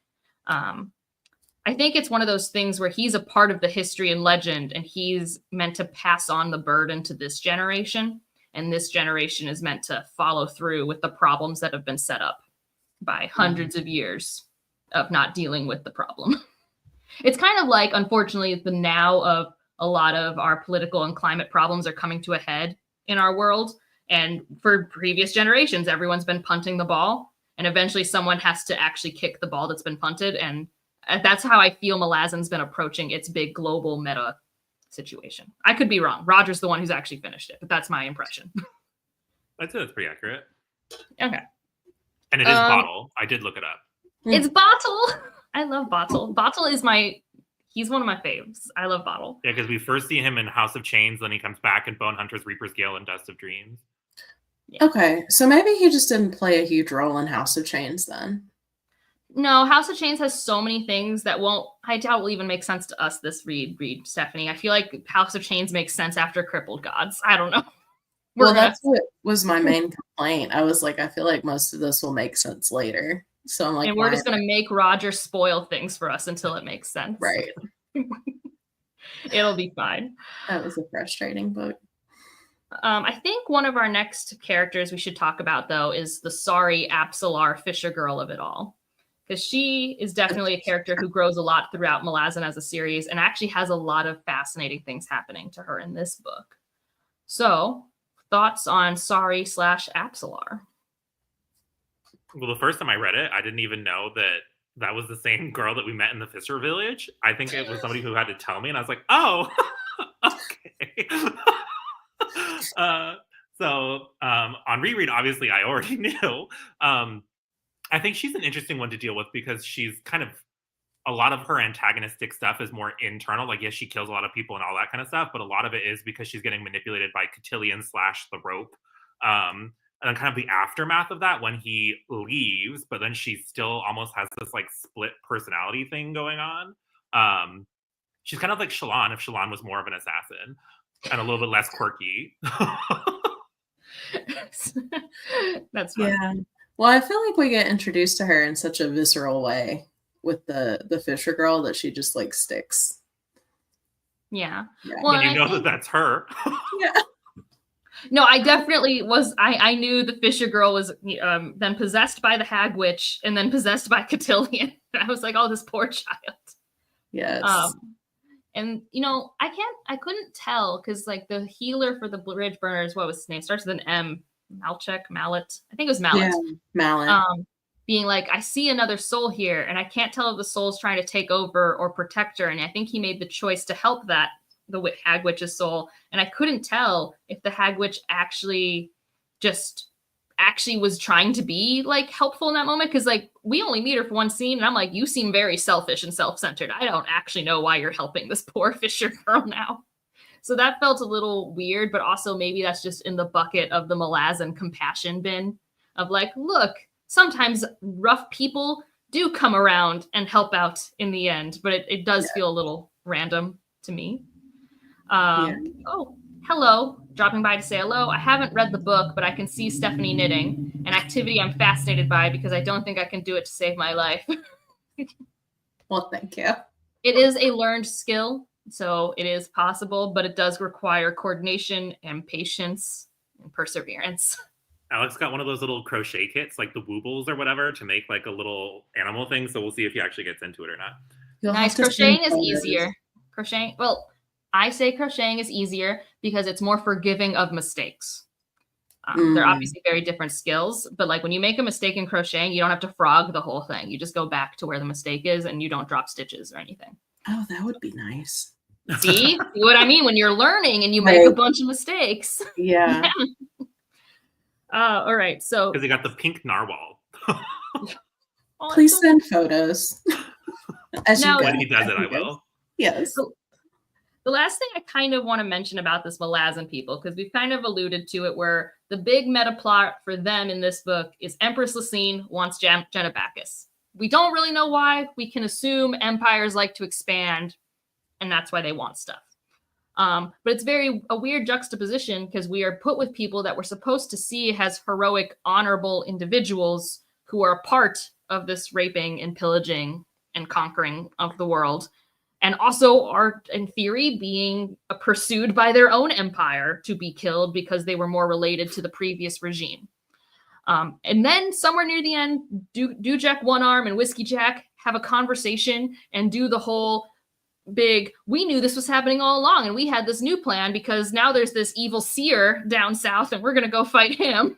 I think it's one of those things where he's a part of the history and legend, and he's meant to pass on the burden to this generation. And this generation is meant to follow through with the problems that have been set up by hundreds of years of not dealing with the problem. It's kind of like, unfortunately, the now of a lot of our political and climate problems are coming to a head in our world. And for previous generations, everyone's been punting the ball. And eventually someone has to actually kick the ball that's been punted. And that's how I feel Malazan's been approaching its big global meta situation. I could be wrong. Roger's the one who's actually finished it, but that's my impression. I'd say that's pretty accurate. Okay. And it is Bottle. I did look it up. It's Bottle. I love Bottle. Bottle is he's one of my faves. I love Bottle. Yeah, because we first see him in House of Chains, then he comes back in Bone Hunters, Reaper's Gale, and Dust of Dreams. Yeah. Okay, so maybe he just didn't play a huge role in House of Chains then. No, House of Chains has so many things that I doubt will even make sense to us this read, Stephanie. I feel like House of Chains makes sense after Crippled Gods. I don't know. That's what was my main complaint. I was like, I feel like most of this will make sense later. So I'm like, and we're just going to make Roger spoil things for us until it makes sense. Right. It'll be fine. That was a frustrating book. I think one of our next characters we should talk about, though, is the sorry Apsalar Fisher girl of it all. Because she is definitely a character who grows a lot throughout Malazan as a series and actually has a lot of fascinating things happening to her in this book. So, thoughts on Sari / Apsalar? Well, the first time I read it, I didn't even know that was the same girl that we met in the Fisher village. I think it was somebody who had to tell me, and I was like, oh, okay. So on reread, obviously, I already knew. I think she's an interesting one to deal with because she's kind of, a lot of her antagonistic stuff is more internal. Like, yes, she kills a lot of people and all that kind of stuff, but a lot of it is because she's getting manipulated by Cotillion / the rope. And then kind of the aftermath of that when he leaves, but then she still almost has this like split personality thing going on. She's kind of like Shallan if Shallan was more of an assassin and a little bit less quirky. That's fun. Yeah. Well, I feel like we get introduced to her in such a visceral way with the Fisher girl that she just like sticks. Yeah. Yeah. Well, and you know that that's her. Yeah. No, I definitely was. I knew the Fisher girl was then possessed by the Hag Witch and then possessed by Cotillion. I was like, oh, this poor child. Yes. And I couldn't tell because like the healer for the Bridge Burners, what was his name? Starts with an M. Mallet. I think it was Mallet. Yeah, Mallet. Being like, I see another soul here, and I can't tell if the soul's trying to take over or protect her. And I think he made the choice to help the Hag Witch's soul. And I couldn't tell if the Hag Witch actually was trying to be like helpful in that moment, because like we only meet her for one scene and I'm like, you seem very selfish and self-centered. I don't actually know why you're helping this poor Fisher girl now. So that felt a little weird, but also maybe that's just in the bucket of the Malazan compassion bin of like, look, sometimes rough people do come around and help out in the end, but it does feel a little random to me. Oh, hello. Dropping by to say hello. I haven't read the book, but I can see Stephanie knitting, an activity I'm fascinated by because I don't think I can do it to save my life. Well, thank you. It is a learned skill, so it is possible, but it does require coordination and patience and perseverance. Alex got one of those little crochet kits, like the Woobles or whatever, to make like a little animal thing. So we'll see if he actually gets into it or not. Nice. Crocheting is easier. I say crocheting is easier because it's more forgiving of mistakes. They're obviously very different skills, but like when you make a mistake in crocheting, you don't have to frog the whole thing. You just go back to where the mistake is and you don't drop stitches or anything. Oh, that would be nice. See what I mean? When you're learning and you make a bunch of mistakes. Yeah. All right. So because he got the pink narwhal. Please send photos. When he does it, I will. Yes. So, the last thing I kind of want to mention about this Malazan people, because we've kind of alluded to it, where the big meta plot for them in this book is Empress Lysine wants Jenna Bacchus. We don't really know why. We can assume empires like to expand, and that's why they want stuff. But it's a weird juxtaposition because we are put with people that we're supposed to see as heroic, honorable individuals who are a part of this raping and pillaging and conquering of the world, and also are, in theory, being pursued by their own empire to be killed because they were more related to the previous regime. And then somewhere near the end, Dujek One Arm and Whiskey Jack have a conversation and do the whole big, we knew this was happening all along and we had this new plan because now there's this evil seer down south and we're going to go fight him.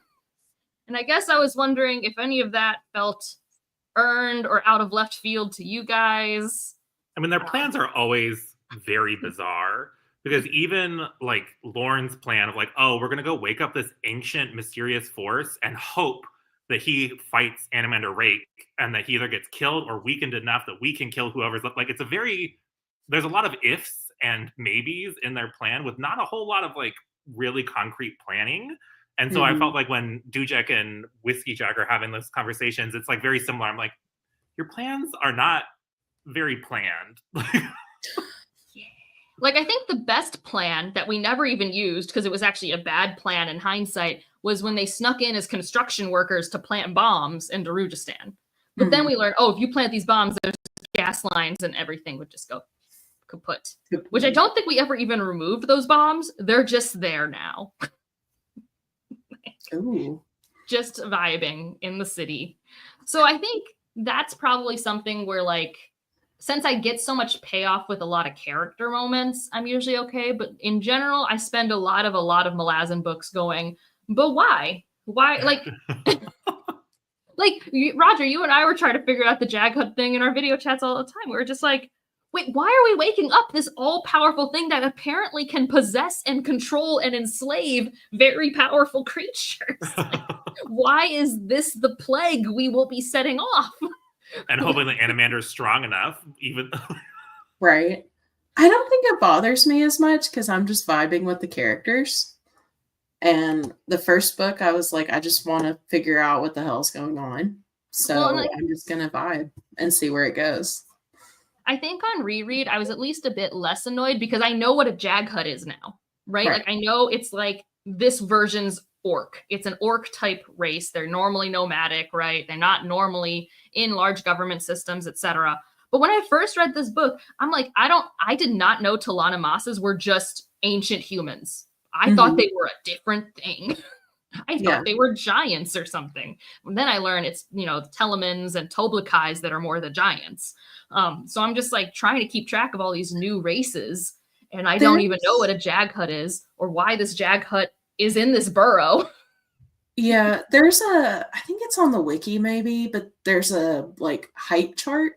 And I guess I was wondering if any of that felt earned or out of left field to you guys. I mean, their plans are always very bizarre because even like Lauren's plan of like, oh, we're going to go wake up this ancient mysterious force and hope that he fights Animander Rake and that he either gets killed or weakened enough that we can kill whoever's left. Like, there's a lot of ifs and maybes in their plan with not a whole lot of like really concrete planning. And so I felt like when Dujek and Whiskey Jack are having those conversations, it's like very similar. I'm like, your plans are not very planned. Like, I think the best plan that we never even used, because it was actually a bad plan in hindsight, was when they snuck in as construction workers to plant bombs in Darujistan. But then we learned, if you plant these bombs, there's gas lines and everything would just go kaput. Which I don't think we ever even removed those bombs. They're just there now. Ooh. Just vibing in the city. So I think that's probably something where, like, since I get so much payoff with a lot of character moments, I'm usually okay. But in general, I spend a lot of Malazan books going, but why? Why? Like, Roger, you and I were trying to figure out the Jaghut thing in our video chats all the time. We were just like, wait, why are we waking up this all-powerful thing that apparently can possess and control and enslave very powerful creatures? Like, why is this the plague we will be setting off? And hoping the Animander is strong enough, even. Right. I don't think it bothers me as much because I'm just vibing with the characters. And the first book, I was like, I just want to figure out what the hell's going on. So I'm just going to vibe and see where it goes. I think on reread, I was at least a bit less annoyed because I know what a Jaghut is now, right? Like, I know it's like this version's orc. It's an orc type race. They're normally nomadic, right? They're not normally in large government systems, etc. But when I first read this book, I'm like, I did not know Talana Masas were just ancient humans. I thought they were a different thing. I thought Yeah. they were giants or something. And then I learned it's, Telemans and Toblakais that are more the giants. So I'm just like trying to keep track of all these new races. And I don't even know what a Jaghut is or why this Jaghut is in this burrow. Yeah, I think it's on the wiki maybe, but there's a like height chart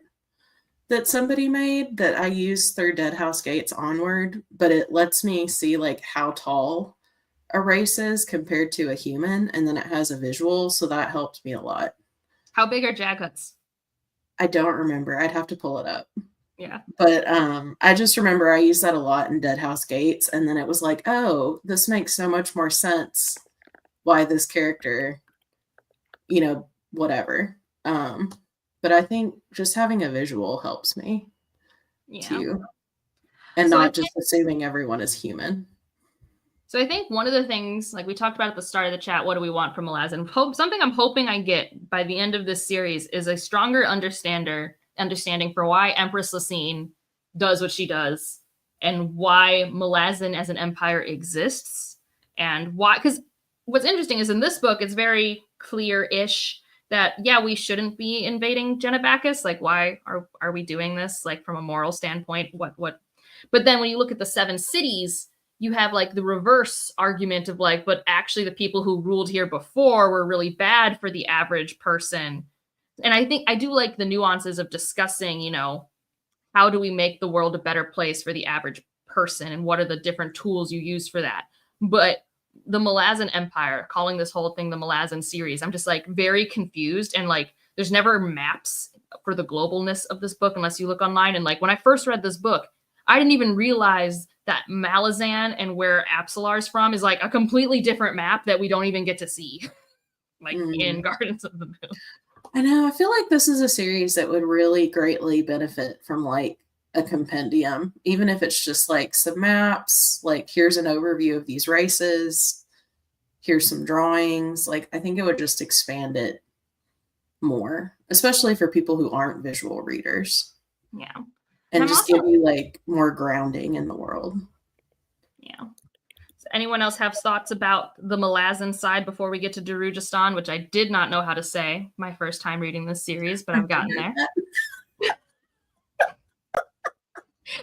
that somebody made that I use through Dead House Gates onward, but it lets me see like how tall a race is compared to a human, and then it has a visual, so that helped me a lot. How big are Jaghuts? I don't remember. I'd have to pull it up. Yeah. But I just remember I used that a lot in Dead House Gates, and then it was like, oh, this makes so much more sense why this character, whatever. But I think just having a visual helps me too. And So not just assuming everyone is human. So I think one of the things, like we talked about at the start of the chat, what do we want from Malazan? Something I'm hoping I get by the end of this series is a stronger understanding for why Empress Lysine does what she does and why Malazan as an empire exists and why. Because what's interesting is in this book, it's very clear-ish that, yeah, we shouldn't be invading Genebacus. Like, why are we doing this? Like, from a moral standpoint, what? But then when you look at the 7 cities, you have like the reverse argument of like, but actually the people who ruled here before were really bad for the average person. And I think I do like the nuances of discussing, how do we make the world a better place for the average person and what are the different tools you use for that. But the Malazan Empire, calling this whole thing the Malazan series, I'm just like very confused. And like, there's never maps for the globalness of this book unless you look online. And like, when I first read this book, I didn't even realize that Malazan and where Apsalar's from is like a completely different map that we don't even get to see, like in Gardens of the Moon. I know. I feel like this is a series that would really greatly benefit from like a compendium, even if it's just like some maps, like here's an overview of these races, here's some drawings. Like I think it would just expand it more, especially for people who aren't visual readers. Yeah. And just give you like more grounding in the world. Yeah. So anyone else have thoughts about the Malazan side before we get to Darujhistan, which I did not know how to say my first time reading this series, but I've gotten there.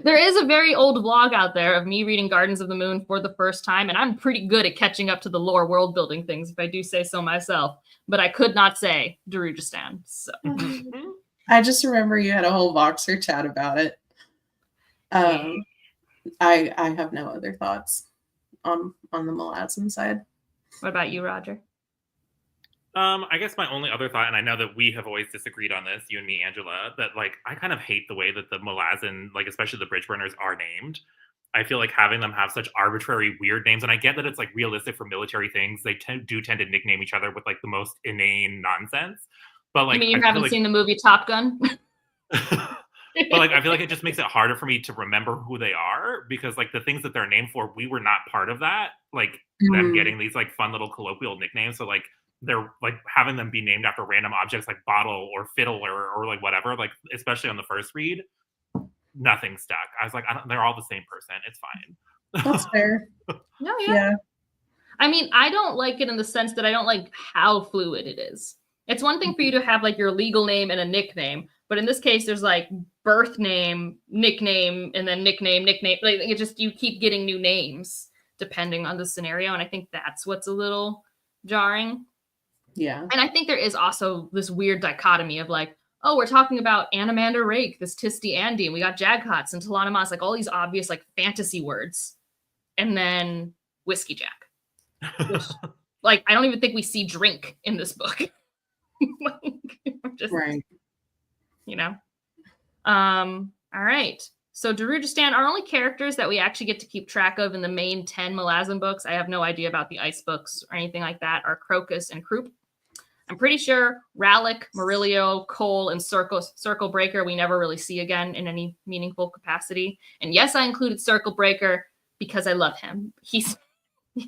There is a very old vlog out there of me reading Gardens of the Moon for the first time, and I'm pretty good at catching up to the lore world building things, if I do say so myself. But I could not say Darujhistan. So I just remember you had a whole Voxer chat about it. I have no other thoughts on the Malazan side. What about you, Roger? I guess my only other thought, and I know that we have always disagreed on this, you and me, Angela, that like I kind of hate the way that the Malazan, like especially the Bridgeburners, are named. I feel like having them have such arbitrary, weird names, and I get that it's like realistic for military things. They tend to nickname each other with like the most inane nonsense. But like, you mean you haven't seen the movie Top Gun? But like, I feel like it just makes it harder for me to remember who they are because like the things that they're named for, we were not part of that. Like them getting these like fun little colloquial nicknames. So like they're like having them be named after random objects like bottle or fiddle or like whatever. Like especially on the first read, nothing stuck. I was like, they're all the same person. It's fine. That's fair. No, yeah. I mean, I don't like it in the sense that I don't like how fluid it is. It's one thing for you to have like your legal name and a nickname, but in this case, there's like birth name, nickname, and then nickname. Like it just, you keep getting new names depending on the scenario. And I think that's what's a little jarring. Yeah. And I think there is also this weird dichotomy of like, oh, we're talking about Animander Rake, this Tisti Andy, and we got Jaghuts and Talana Mas, like all these obvious like fantasy words. And then Whiskey Jack. Which, like, I don't even think we see drink in this book. Just, right. All right. So Darujhistan, our only characters that we actually get to keep track of in the main 10 Malazan books, I have no idea about the ice books or anything like that, are Crocus and Croup. I'm pretty sure Rallick, Murillo, Cole, and Circle Breaker we never really see again in any meaningful capacity. And yes, I included Circle Breaker because I love him. He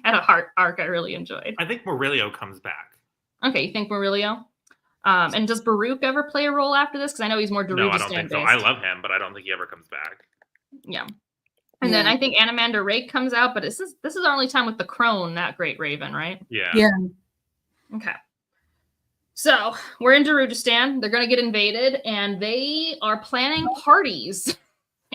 had a heart arc I really enjoyed. I think Murillo comes back. Okay, you think Murillo? And does Baruch ever play a role after this? Because I know he's more Darujhistan No, I don't think based. so. I love him, but I don't think he ever comes back. Yeah. And then I think Animander Rake comes out, but this is our only time with the crone, not Great Raven, right? Yeah. Okay. So we're in Darujistan. They're going to get invaded, and they are planning parties.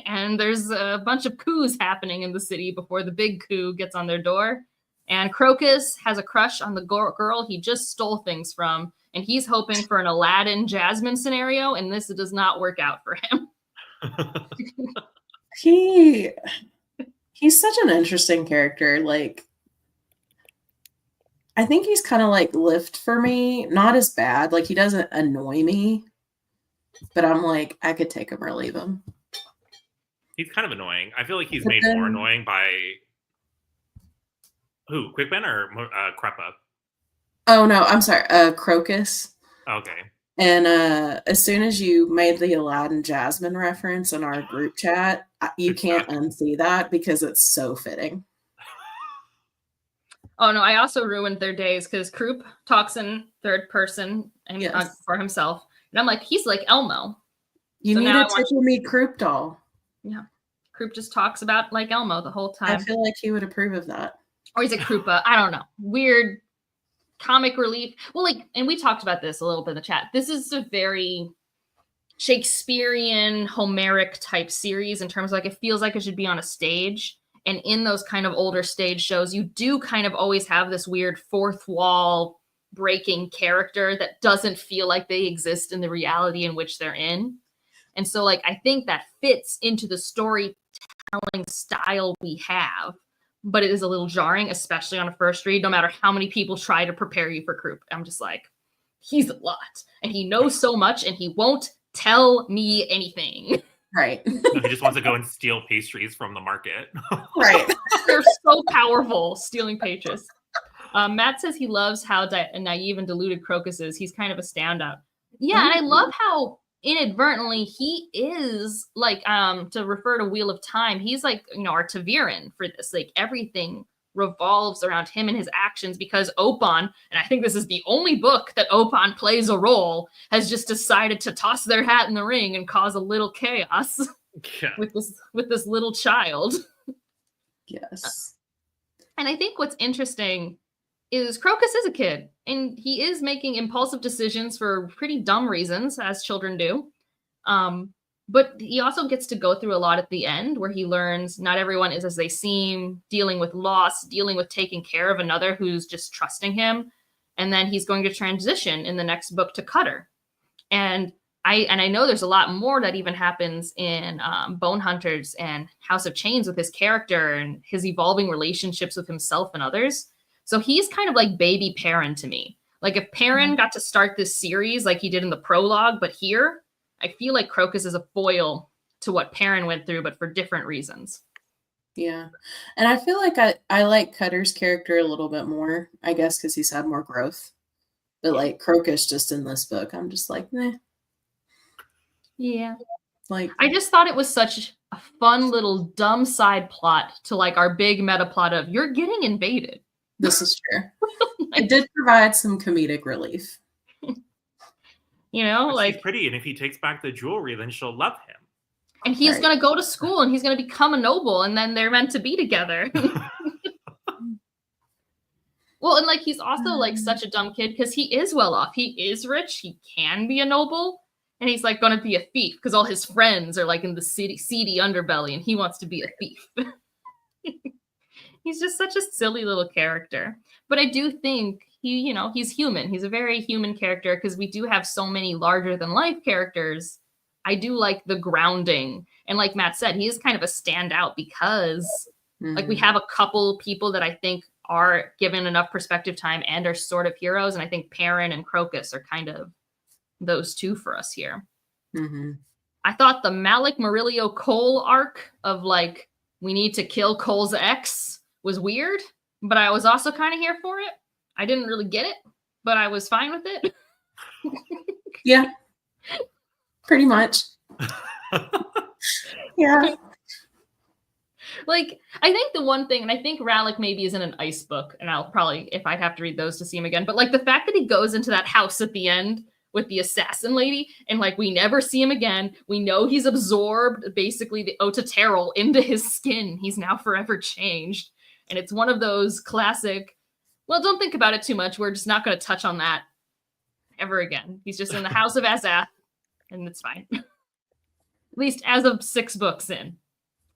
And there's a bunch of coups happening in the city before the big coup gets on their door. And Crocus has a crush on the girl he just stole things from, and he's hoping for an Aladdin Jasmine scenario, and this does not work out for him. He's such an interesting character. Like, I think he's kind of like Lift for me. Not as bad. Like, he doesn't annoy me, but I'm like, I could take him or leave him. He's kind of annoying. I feel like he's made more annoying by who? Quickben or Creppa? Oh no, I'm sorry. Crocus. Okay. And as soon as you made the Aladdin Jasmine reference in our group chat, you can't unsee that because it's so fitting. Oh no, I also ruined their days because Croup talks in third person and for himself. And I'm like, he's like Elmo. You need a Tickle Me Croup doll. Yeah. Croup just talks about like Elmo the whole time. I feel like he would approve of that. Or he's a Krupa. I don't know. Weird comic relief. Well, like, and we talked about this a little bit in the chat. This is a very Shakespearean, Homeric type series in terms of like it feels like it should be on a stage. And in those kind of older stage shows, you do kind of always have this weird fourth wall breaking character that doesn't feel like they exist in the reality in which they're in. And so, like, I think that fits into the storytelling style we have, but it is a little jarring, especially on a first read, no matter how many people try to prepare you for Croup. I'm just like, he's a lot, and he knows so much, and he won't tell me anything. Right. No, he just wants to go and steal pastries from the market. Right. They're so powerful, stealing pastries. Matt says he loves how naive and deluded Crocus is. He's kind of a standout. Yeah, and I love how inadvertently he is like to refer to Wheel of Time, he's like, you know, our Taviran for this. Like everything revolves around him and his actions because Opon, and I think this is the only book that Opon plays a role, has just decided to toss their hat in the ring and cause a little chaos with this little child. Yes. And I think what's interesting is Crocus is a kid, and he is making impulsive decisions for pretty dumb reasons, as children do. But he also gets to go through a lot at the end where he learns not everyone is as they seem, dealing with loss, dealing with taking care of another who's just trusting him. And then he's going to transition in the next book to Cutter. And I know there's a lot more that even happens in Bone Hunters and House of Chains with his character and his evolving relationships with himself and others. So he's kind of like baby Perrin to me. Like if Perrin got to start this series like he did in the prologue, but here, I feel like Crocus is a foil to what Perrin went through, but for different reasons. Yeah. And I feel like I like Cutter's character a little bit more, I guess, because he's had more growth. But like Crocus just in this book, I'm just like, meh. Yeah. Like I just thought it was such a fun little dumb side plot to like our big meta plot of you're getting invaded. This is true. It did provide some comedic relief. You know, like she's pretty, and if he takes back the jewelry, then she'll love him. And he's going to go to school, and he's going to become a noble, and then they're meant to be together. Well, and like he's also like such a dumb kid because he is well off. He is rich. He can be a noble, and he's like going to be a thief because all his friends are like in the seedy underbelly, and he wants to be a thief. He's just such a silly little character. But I do think he's human. He's a very human character because we do have so many larger than life characters. I do like the grounding. And like Matt said, he is kind of a standout because like we have a couple people that I think are given enough perspective time and are sort of heroes. And I think Perrin and Crocus are kind of those two for us here. Mm-hmm. I thought the Malik Murillo Cole arc of like, we need to kill Cole's ex was weird, but I was also kind of here for it. I didn't really get it, but I was fine with it. Yeah, pretty much. Yeah. Like, I think the one thing, and I think Rallick maybe is in an ice book, and I'll probably, if I'd have to read those to see him again, but like the fact that he goes into that house at the end with the assassin lady, and like we never see him again. We know he's absorbed basically the Otaterral into his skin. He's now forever changed. And it's one of those classic, well, don't think about it too much. We're just not going to touch on that ever again. He's just in the House of Azath, and it's fine. At least as of 6 books in,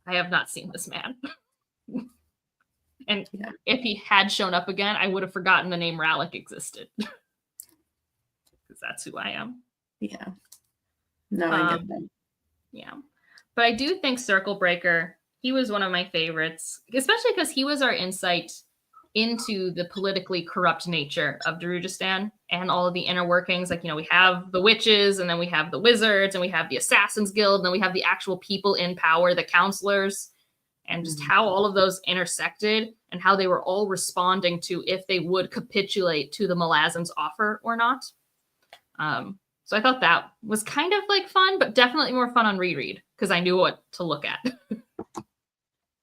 I have not seen this man. And if he had shown up again, I would have forgotten the name Rallick existed. Because that's who I am. Yeah. No, I get that. Yeah. But I do think Circle Breaker, he was one of my favorites, especially because he was our insight into the politically corrupt nature of Darujhistan and all of the inner workings. Like, we have the witches, and then we have the wizards, and we have the Assassins Guild, and then we have the actual people in power, the counselors, and just how all of those intersected and how they were all responding to if they would capitulate to the Malazan's offer or not. So I thought that was kind of like fun, but definitely more fun on reread because I knew what to look at.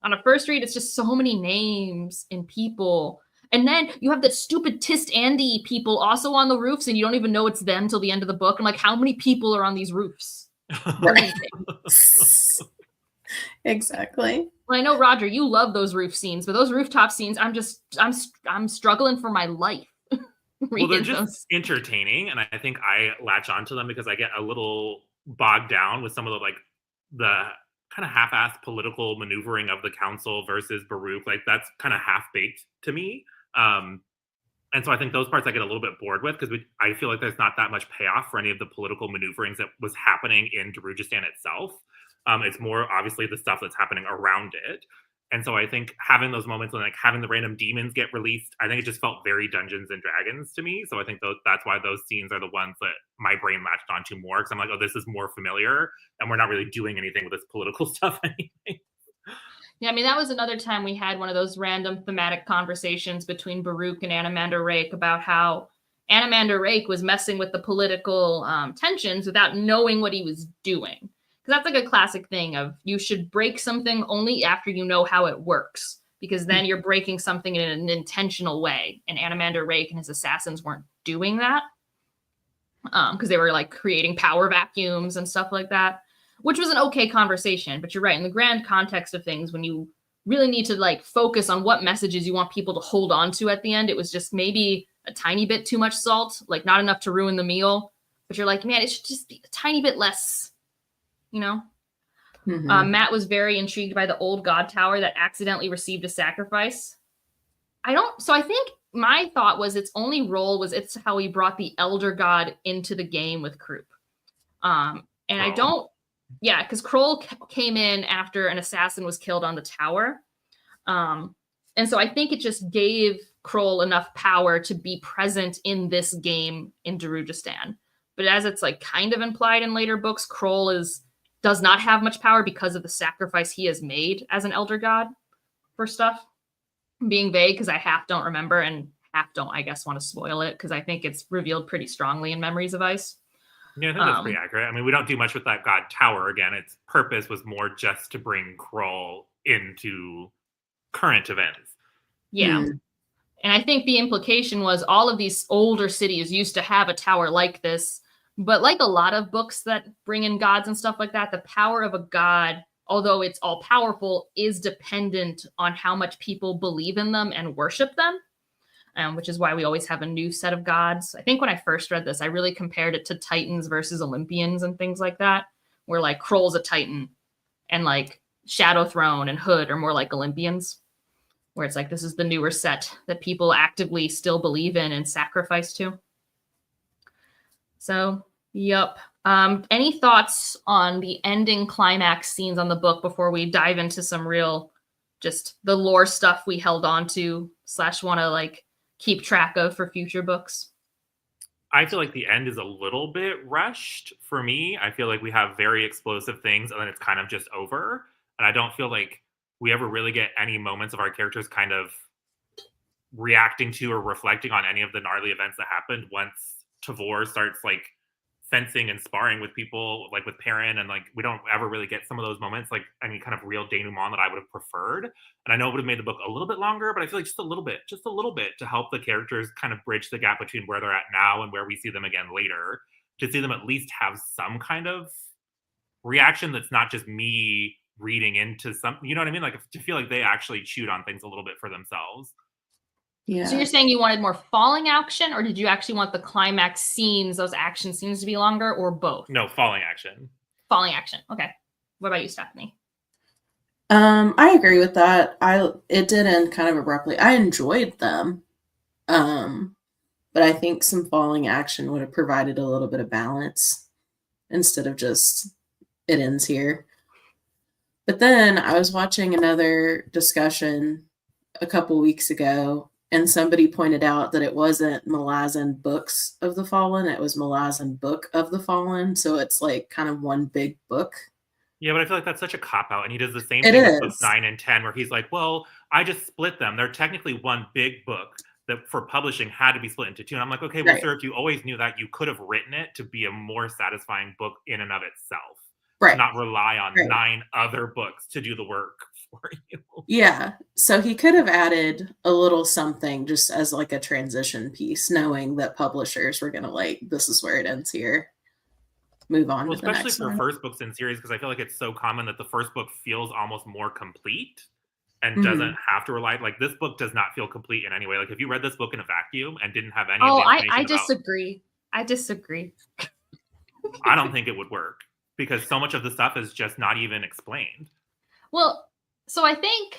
On a first read, it's just so many names and people. And then you have the stupid Tist Andy people also on the roofs, and you don't even know it's them till the end of the book. I'm like, how many people are on these roofs? Exactly. Well, I know, Roger, you love those roof scenes, but those rooftop scenes, I'm struggling for my life. Well, they're just entertaining, and I think I latch onto them because I get a little bogged down with some of the kind of half-assed political maneuvering of the council versus Baruch. Like, that's kind of half-baked to me. And so I think those parts I get a little bit bored with because I feel like there's not that much payoff for any of the political maneuverings that was happening in Darujhistan itself. It's more obviously the stuff that's happening around it. And so I think having those moments and like having the random demons get released, I think it just felt very Dungeons and Dragons to me. So I think that's why those scenes are the ones that my brain latched onto more because I'm like, oh, this is more familiar and we're not really doing anything with this political stuff anyway. Yeah, I mean, that was another time we had one of those random thematic conversations between Baruch and Anamander Rake about how Anamander Rake was messing with the political tensions without knowing what he was doing. Because that's like a classic thing of you should break something only after you know how it works, because then you're breaking something in an intentional way. And Anamander Rake and his assassins weren't doing that because they were like creating power vacuums and stuff like that, which was an okay conversation. But you're right, in the grand context of things, when you really need to like focus on what messages you want people to hold on to at the end, it was just maybe a tiny bit too much salt, like not enough to ruin the meal. But you're like, man, it should just be a tiny bit less. Matt was very intrigued by the old god tower that accidentally received a sacrifice. So I think my thought was its only role was it's how he brought the elder god into the game with Krupp. Because Kroll came in after an assassin was killed on the tower. And so I think it just gave Kroll enough power to be present in this game in Darujhistan. But as it's like kind of implied in later books, Kroll does not have much power because of the sacrifice he has made as an elder god for stuff. I'm being vague because I half don't remember and half don't, I guess, want to spoil it because I think it's revealed pretty strongly in Memories of Ice. Yeah, I think that's pretty accurate. I mean, we don't do much with that god tower. Again, its purpose was more just to bring Kroll into current events. Yeah. And I think the implication was all of these older cities used to have a tower like this. But like a lot of books that bring in gods and stuff like that, the power of a god, although it's all powerful, is dependent on how much people believe in them and worship them, which is why we always have a new set of gods. I think when I first read this, I really compared it to Titans versus Olympians and things like that, where like Kroll's a Titan and like Shadow Throne and Hood are more like Olympians, where it's like this is the newer set that people actively still believe in and sacrifice to. So, yep. Any thoughts on the ending climax scenes on the book before we dive into some real, just the lore stuff we held on to / want to like keep track of for future books? I feel like the end is a little bit rushed for me. I feel like we have very explosive things and then it's kind of just over. And I don't feel like we ever really get any moments of our characters kind of reacting to or reflecting on any of the gnarly events that happened once Tavor starts like fencing and sparring with people, like with Perrin, and like we don't ever really get some of those moments, like any kind of real denouement that I would have preferred. And I know it would have made the book a little bit longer, but I feel like just a little bit to help the characters kind of bridge the gap between where they're at now and where we see them again later. to see them at least have some kind of reaction that's not just me reading into something. You know what I mean? Like to feel like they actually chewed on things a little bit for themselves. Yeah. So you're saying you wanted more falling action, or did you actually want the climax scenes, those action scenes, to be longer, or both? No, falling action. Falling action. Okay. What about you, Stephanie? I agree with that. It did end kind of abruptly. I enjoyed them. But I think some falling action would have provided a little bit of balance instead of just it ends here. But then I was watching another discussion a couple weeks ago, and somebody pointed out that it wasn't Malazan Books of the Fallen, it was Malazan Book of the Fallen. So it's like kind of one big book. Yeah, but I feel like that's such a cop-out, and he does the same It thing with is. books 9 and 10, where he's like, well, I just split them. They're technically one big book that for publishing had to be split into two. And I'm like, okay, well, Right. sir, if you always knew that, you could have written it to be a more satisfying book in and of itself. Right. To not rely on Right. 9 other books to do the work for you. Yeah. So he could have added a little something just as like a transition piece, knowing that publishers were going to like, this is where it ends here. Move on Well, to the especially next for one. first books in series, because I feel like it's so common that the first book feels almost more complete and Mhm. doesn't have to rely. Like this book does not feel complete in any way. Like if you read this book in a vacuum and didn't have any of the information I about, disagree. I disagree. I don't think it would work because so much of the stuff is just not even explained. Well, so I think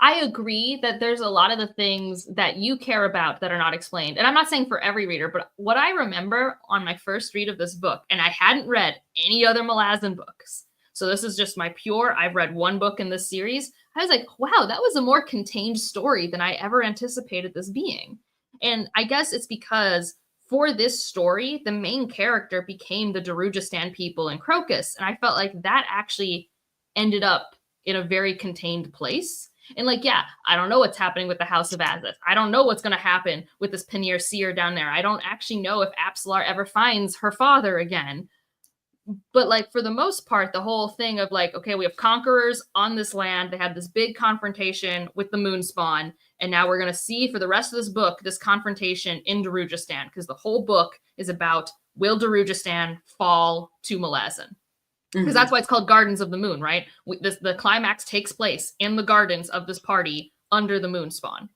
I agree that there's a lot of the things that you care about that are not explained. And I'm not saying for every reader, but what I remember on my first read of this book, and I hadn't read any other Malazan books. So this is just my pure, I've read one book in this series. I was like, wow, that was a more contained story than I ever anticipated this being. And I guess it's because for this story, the main character became the Darujistan people in Crocus. And I felt like that actually ended up in a very contained place. And like, yeah, I don't know what's happening with the House of Azith. I don't know what's going to happen with this Panir Seer down there. I don't actually know if Apsalar ever finds her father again. But like, for the most part, the whole thing of like, okay, we have conquerors on this land. They had this big confrontation with the Moonspawn. And now we're going to see for the rest of this book, this confrontation in Darujistan, because the whole book is about will Darujistan fall to Malazan? Because that's why it's called Gardens of the Moon, right? The climax takes place in the gardens of this party under the Moonspawn.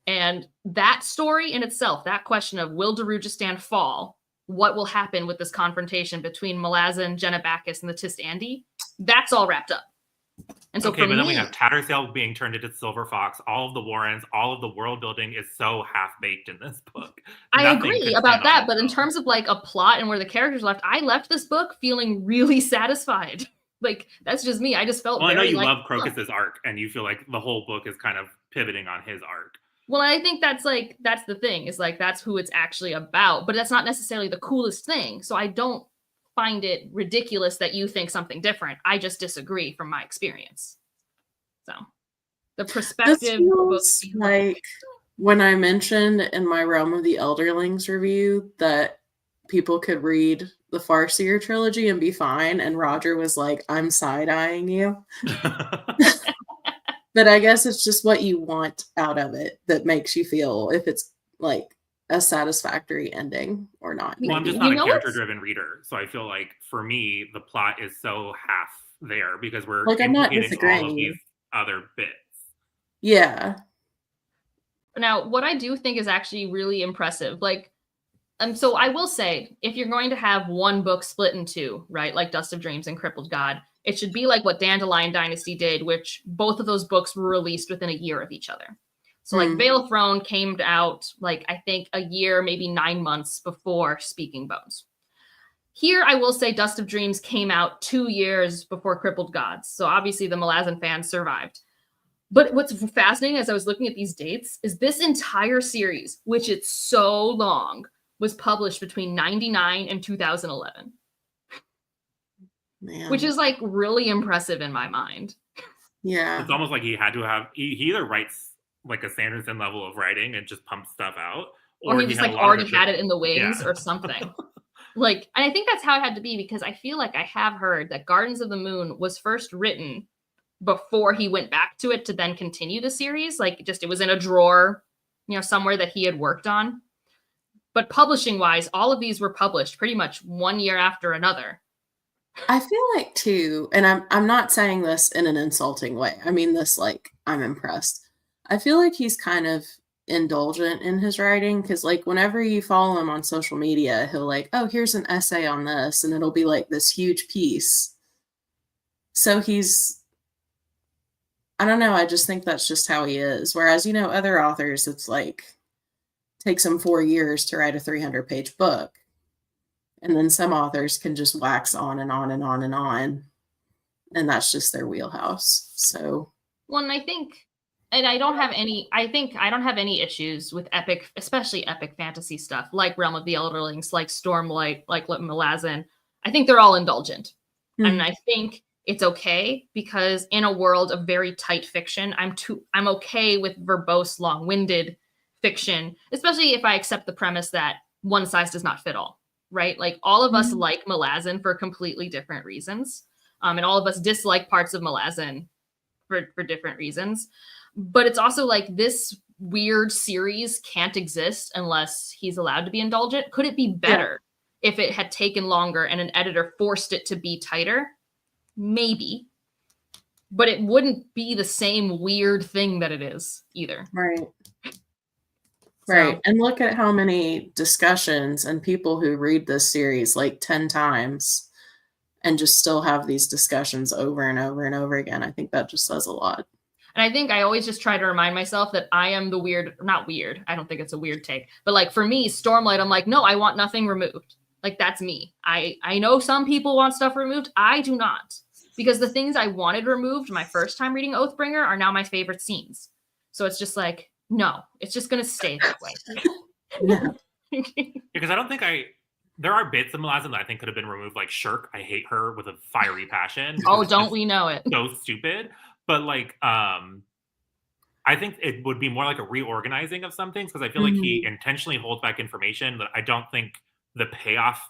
And that story in itself, that question of will Darujistan fall, what will happen with this confrontation between Malazan, Genebacus, and the Tist-Andi, that's all wrapped up. And so okay, for but me, then we have Tattersail being turned into Silver Fox. All of the Warrens, all of the world building is so half-baked in this book. I Nothing agree could about stand on that, its but in own. terms of like a plot and where the characters left, I left this book feeling really satisfied. Like, that's just me. I just felt Well, I know very you like, love Crocus's arc, and you feel like the whole book is kind of pivoting on his arc. well, I think that's the thing, is like that's who it's actually about, but that's not necessarily the coolest thing. So I don't find it ridiculous that you think something different. I just disagree from my experience. So the perspective This feels like when I mentioned in my Realm of the Elderlings review that people could read the Farseer trilogy and be fine, and Roger was like, I'm side-eyeing you. But I guess it's just what you want out of it that makes you feel if it's like a satisfactory ending or not. Well, I'm maybe. just not a character-driven reader, so I feel like for me, the plot is so half there because we're Like, I'm not implicating all of disagreeing. these other bits. Yeah. Now, what I do think is actually really impressive, like, so I will say, if you're going to have one book split in two, right, like Dust of Dreams and Crippled God, it should be like what Dandelion Dynasty did, which both of those books were released within a year of each other. So like Veil of Throne came out like, I think a year, maybe 9 months before Speaking Bones. Here, I will say Dust of Dreams came out 2 years before Crippled Gods. So obviously the Malazan fans survived. But what's fascinating as I was looking at these dates is this entire series, which it's so long, was published between 99 and 2011. Man. Which is like really impressive in my mind. Yeah. It's almost like he had to have, he either writes like a Sanderson level of writing and just pumps stuff out, or he just like already had it in the wings or something. Like, and I think that's how it had to be, because I feel like I have heard that Gardens of the Moon was first written before he went back to it to then continue the series. Like, just it was in a drawer, you know, somewhere that he had worked on. But publishing wise, all of these were published pretty much one year after another. I feel like too, and I'm not saying this in an insulting way. I mean this like I'm impressed. I feel like he's kind of indulgent in his writing because like whenever you follow him on social media, he'll like, oh, here's an essay on this, and it'll be like this huge piece. So I don't know, I just think that's just how he is. Whereas, other authors, it's like takes them 4 years to write a 300-page book. And then some authors can just wax on and on and on and on. And that's just their wheelhouse. So, well, and I think I don't have any issues with epic, especially epic fantasy stuff like Realm of the Elderlings, like Stormlight, like Malazan. I think they're all indulgent. And I think it's okay because in a world of very tight fiction, I'm okay with verbose, long-winded fiction, especially if I accept the premise that one size does not fit all, right? Like all of us like Malazan for completely different reasons. And all of us dislike parts of Malazan for different reasons. But it's also like this weird series can't exist unless he's allowed to be indulgent. Could it be better if it had taken longer and an editor forced it to be tighter? Maybe. But it wouldn't be the same weird thing that it is either. Right. Right. And look at how many discussions and people who read this series like 10 times and just still have these discussions over and over and over again. I think that just says a lot. And I think I always just try to remind myself that I am the not weird. I don't think it's a weird take. But like for me, Stormlight, I'm like, no, I want nothing removed. Like that's me. I know some people want stuff removed. I do not. Because the things I wanted removed my first time reading Oathbringer are now my favorite scenes. So it's just like, no, it's just going to stay that way. Yeah. Because I don't think there are bits of Malazan that I think could have been removed, like Shirk. I hate her with a fiery passion. Oh, don't we know it? So stupid. But like, I think it would be more like a reorganizing of some things because I feel like he intentionally holds back information that I don't think the payoff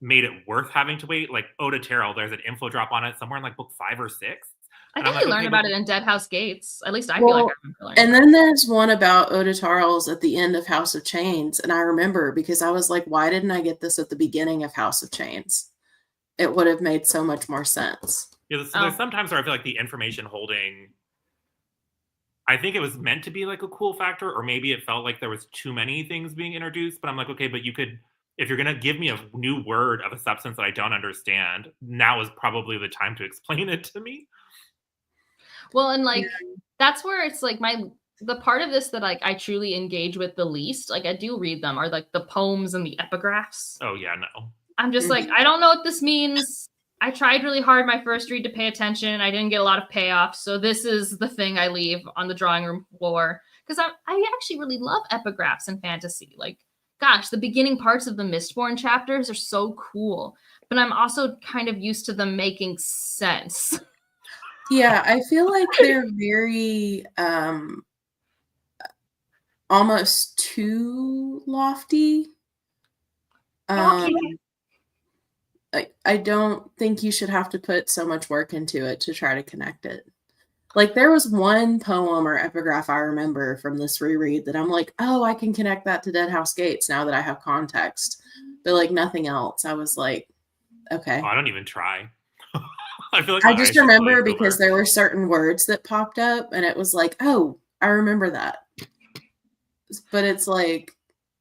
made it worth having to wait. Like Oda Terrell, there's an info drop on it somewhere in like book 5 or 6. I think you learned about it in Dead House Gates. At least I feel like I remember learning. And then there's one about Oda Tarls at the end of House of Chains. And I remember because I was like, why didn't I get this at the beginning of House of Chains? It would have made so much more sense. Yeah, there's sometimes where I feel like the information holding, I think it was meant to be like a cool factor, or maybe it felt like there was too many things being introduced. But I'm like, okay, but you could, if you're going to give me a new word of a substance that I don't understand, now is probably the time to explain it to me. Well, and like, that's where it's like the part of this that like I truly engage with the least, like I do read them, are like the poems and the epigraphs. Oh yeah, no. I'm just like, I don't know what this means. I tried really hard my first read to pay attention. I didn't get a lot of payoff. So this is the thing I leave on the drawing room floor. Because I actually really love epigraphs in fantasy. Like, gosh, the beginning parts of the Mistborn chapters are so cool. But I'm also kind of used to them making sense. Yeah, I feel like they're very almost too lofty. I don't think you should have to put so much work into it to try to connect it. Like there was one poem or epigraph I remember from this reread that I'm like, oh, I can connect that to Dead House Gates now that I have context. But like nothing else. I was like, okay. Oh, I don't even try. I feel like I just remember because there were certain words that popped up and it was like, oh, I remember that. But it's like,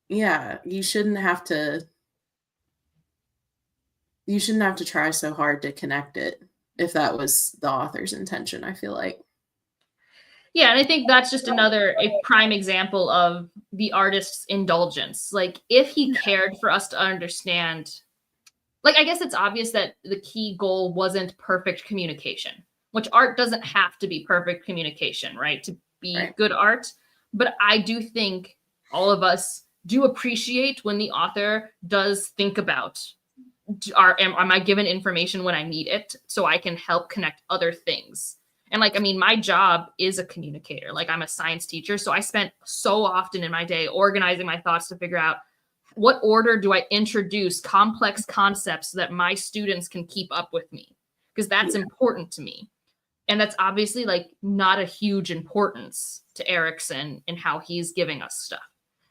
yeah, you shouldn't have to try so hard to connect it if that was the author's intention, I feel like. Yeah, and I think that's just a prime example of the artist's indulgence. Like, if he cared for us to understand, like, I guess it's obvious that the key goal wasn't perfect communication, which art doesn't have to be perfect communication, right? To be good art. But I do think all of us do appreciate when the author does think about, am I given information when I need it so I can help connect other things? And like, I mean, my job is a communicator. Like I'm a science teacher. So I spent so often in my day organizing my thoughts to figure out what order do I introduce complex concepts so that my students can keep up with me? Because that's important to me. And that's obviously like not a huge importance to Erikson in how he's giving us stuff.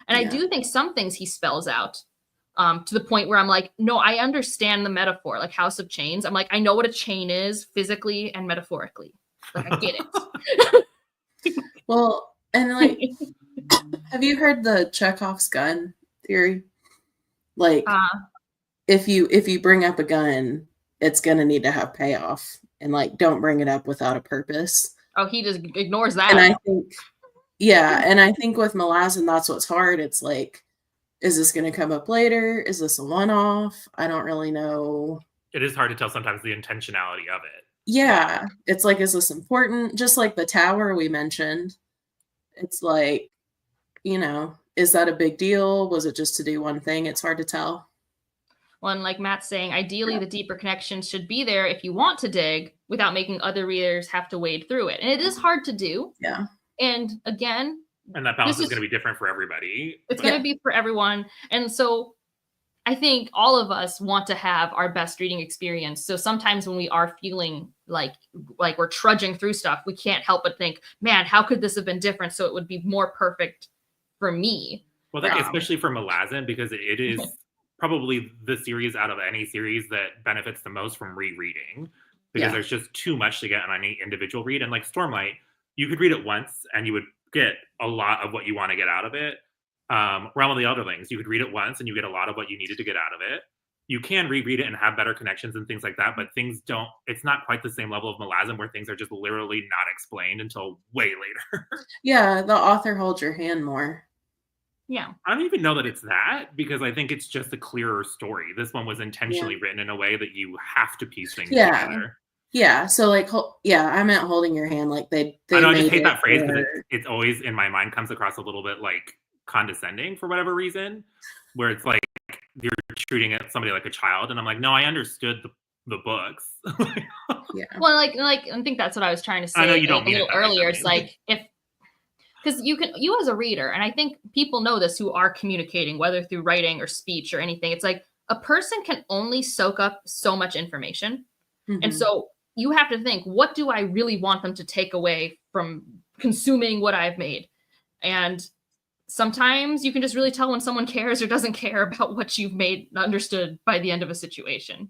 And I do think some things he spells out to the point where I'm like, no, I understand the metaphor, like House of Chains. I'm like, I know what a chain is physically and metaphorically. Like, I get it. Well, and like, have you heard the Chekhov's gun theory? Like, if you bring up a gun, it's gonna need to have payoff, and like, don't bring it up without a purpose. Oh, he just ignores that. And I think, yeah, and I think with Malazan, that's what's hard. It's like, is this going to come up later? Is this a one-off? I don't really know. It is hard to tell sometimes the intentionality of it. Yeah, it's like, is this important? Just like the tower we mentioned. It's like, is that a big deal? Was it just to do one thing? It's hard to tell. Well, and like Matt's saying, ideally the deeper connections should be there if you want to dig without making other readers have to wade through it. And it is hard to do. Yeah. And again, and that balance is going to be different for everybody. It's going to be for everyone. And so I think all of us want to have our best reading experience. So sometimes when we are feeling like we're trudging through stuff, we can't help but think, man, how could this have been different so it would be more perfect for me? Well, especially for Malazan, because it is probably the series out of any series that benefits the most from rereading, because there's just too much to get on any individual read. And like Stormlight, you could read it once and you would get a lot of what you want to get out of it. Realm of the Elderlings, you could read it once and you get a lot of what you needed to get out of it. You can reread it and have better connections and things like that, but it's not quite the same level of Malazan where things are just literally not explained until way later. Yeah, the author holds your hand more. Yeah. I don't even know that it's that, because I think it's just a clearer story. This one was intentionally written in a way that you have to piece things together. Yeah, so like, I meant holding your hand. Like they I know, I just hate that phrase because it's always in my mind comes across a little bit like condescending for whatever reason, where it's like you're treating somebody like a child, and I'm like, no, I understood the books. Well, like I think that's what I was trying to say. I know you don't mean a little earlier. It's like because you as a reader, and I think people know this who are communicating, whether through writing or speech or anything. It's like a person can only soak up so much information, and so you have to think, what do I really want them to take away from consuming what I've made? And sometimes you can just really tell when someone cares or doesn't care about what you've made understood by the end of a situation.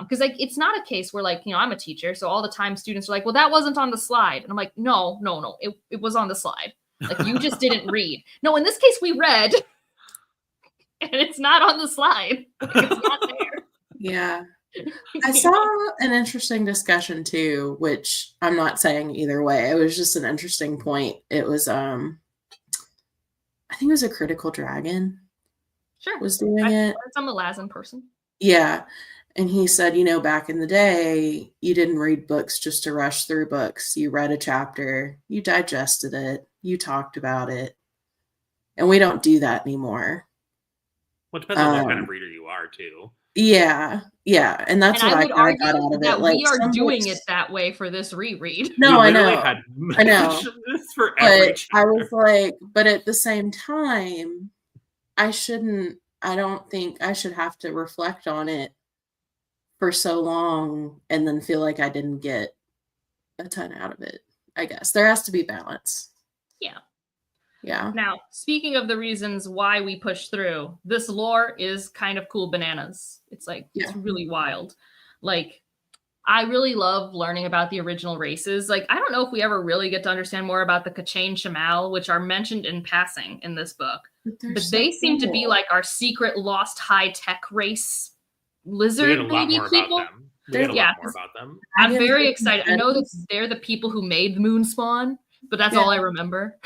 Because like it's not a case where like, I'm a teacher, so all the time students are like, well, that wasn't on the slide. And I'm like, no, it was on the slide. Like you just didn't read. No, in this case we read and it's not on the slide. Like, it's not there. Yeah. I saw an interesting discussion too, which I'm not saying either way. It was just an interesting point. It was I think it was a Critical Dragon. Sure. Was doing it. I'm a Malazan person. Yeah. And he said, back in the day, you didn't read books just to rush through books. You read a chapter, you digested it, you talked about it. And we don't do that anymore. Well, it depends on what kind of reader you are too. Yeah. And that's what I got out of it. That we are doing it that way for this reread. No, I know. I know. For every chapter. I was like, but at the same time, I don't think I should have to reflect on it for so long and then feel like I didn't get a ton out of it. I guess there has to be balance. Yeah. Now, speaking of the reasons why we push through, this lore is kind of cool bananas. It's like, it's really wild. Like, I really love learning about the original races. Like, I don't know if we ever really get to understand more about the Kachane Shamal, which are mentioned in passing in this book. But they seem to be like our secret lost high-tech race lizard baby people. I'm very excited. I know that they're the people who made Moonspawn, but that's all I remember.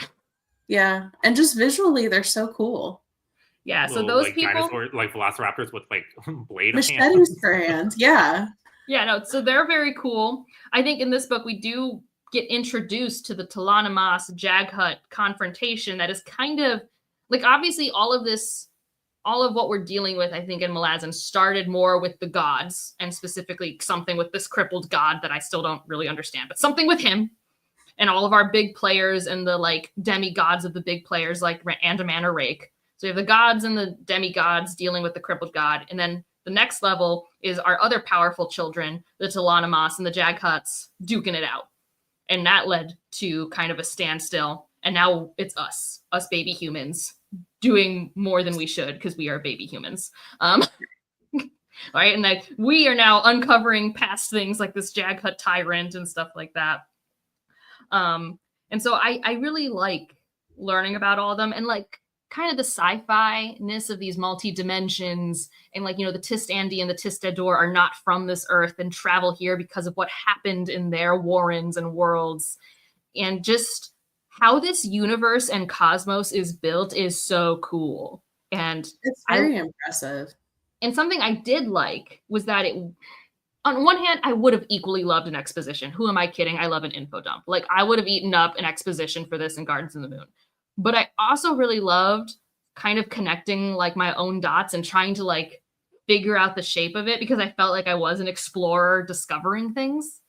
Yeah, and just visually, they're so cool. Yeah, so those like people, like velociraptors with like blade machetes for hands. Yeah, so they're very cool. I think in this book we do get introduced to the Talanamas Jaghut confrontation. That is kind of like obviously all of what we're dealing with. I think in Malazan started more with the gods, and specifically something with this crippled god that I still don't really understand, but something with him. And all of our big players and the like demigods of the big players like Andaman or Rake. So we have the gods and the demigods dealing with the crippled god. And then the next level is our other powerful children, the Talanamas and the Jaghuts, duking it out. And that led to kind of a standstill. And now it's us baby humans, doing more than we should because we are baby humans. Right? And like we are now uncovering past things like this Jaghut tyrant and stuff like that. And so I really like learning about all of them and like kind of the sci-fi-ness of these multi-dimensions and like, you know, the Tist-Andi and the Tist-Edor are not from this earth and travel here because of what happened in their warrens and worlds. And just how this universe and cosmos is built is so cool. And it's very impressive. And something I did like was that it, on one hand, I would have equally loved an exposition. Who am I kidding? I love an info dump. Like I would have eaten up an exposition for this in Gardens of the Moon. But I also really loved kind of connecting like my own dots and trying to like figure out the shape of it because I felt like I was an explorer discovering things.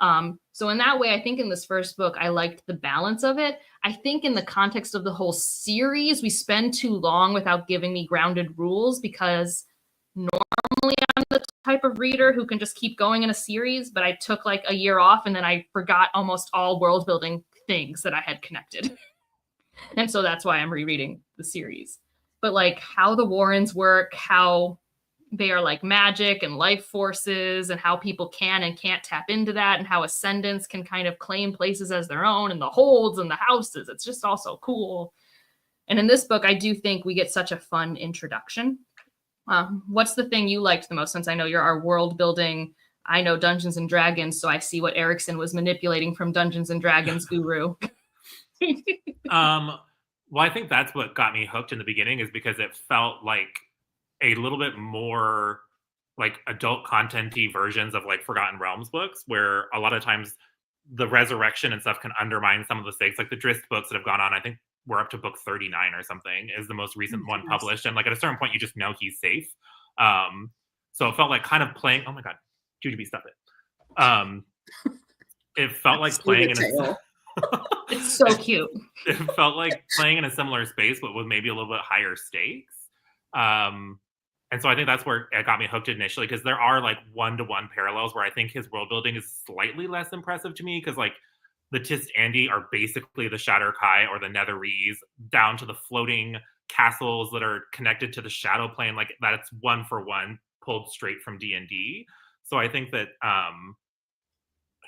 So in that way, I think in this first book, I liked the balance of it. I think in the context of the whole series, we spend too long without giving me grounded rules because normally I'm the type of reader who can just keep going in a series, but I took like a year off and then I forgot almost all world building things that I had connected. And so that's why I'm rereading the series. But like how the Warrens work, how they are like magic and life forces and how people can and can't tap into that and how ascendants can kind of claim places as their own and the holds and the houses. It's just also cool. And in this book, I do think we get such a fun introduction. What's the thing you liked the most? Since I know you're our world building, I know Dungeons and Dragons, so I see what Erickson was manipulating from Dungeons and Dragons guru. Well, I think that's what got me hooked in the beginning is because it felt like a little bit more like adult content-y versions of like Forgotten Realms books, where a lot of times the resurrection and stuff can undermine some of the stakes. Like the Drizzt books that have gone on, I think we're up to book 39 or something is the most recent one published. And like at a certain point, you just know he's safe. So it felt like kind of playing, oh my God, Jujubee, stop it. It felt like playing in a... It's so cute. It felt like playing in a similar space, but with maybe a little bit higher stakes. And so I think that's where it got me hooked initially, because there are like one-to-one parallels where I think his world building is slightly less impressive to me, because like the Tist-Andi are basically the Shatterkai or the Netherese, down to the floating castles that are connected to the Shadow Plane. Like that's one for one pulled straight from D&D. So I think that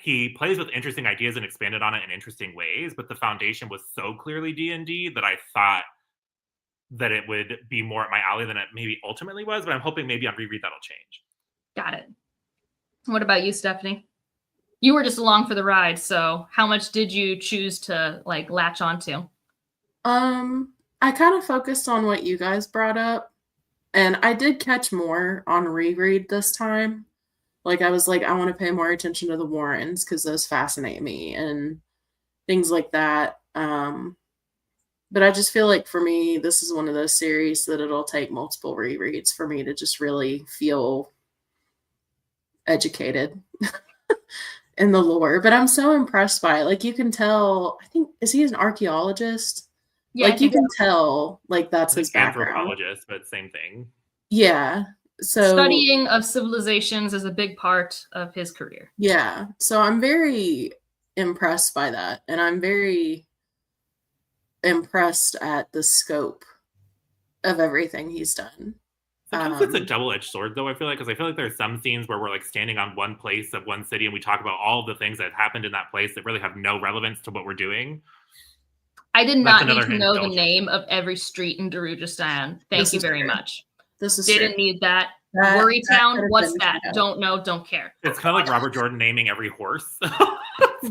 he plays with interesting ideas and expanded on it in interesting ways, but the foundation was so clearly D&D that I thought that it would be more at my alley than it maybe ultimately was, but I'm hoping maybe on reread that'll change. Got it. What about you, Stephanie? You were just along for the ride, so how much did you choose to like latch onto? I kind of focused on what you guys brought up, and I did catch more on reread this time. Like I was like, I want to pay more attention to the Warrens because those fascinate me and things like that. But I just feel like for me, this is one of those series that it'll take multiple rereads for me to just really feel educated in the lore. But I'm so impressed by it. Like you can tell, I think, is he an archaeologist? Yeah, like you can tell, like that's his background. Anthropologist, but same thing. Yeah. So studying of civilizations is a big part of his career. Yeah. So I'm very impressed by that. And I'm very impressed at the scope of everything he's done. Sometimes it's a double-edged sword, though, I feel like, because I feel like there's some scenes where we're like standing on one place of one city and we talk about all the things that happened in that place that really have no relevance to what we're doing. I did not need to know the name of every street in Darujistan. Thank you very much. This is Didn't need that. Worry Town, what's that? Don't know, don't care. It's kind of like Robert Jordan naming every horse.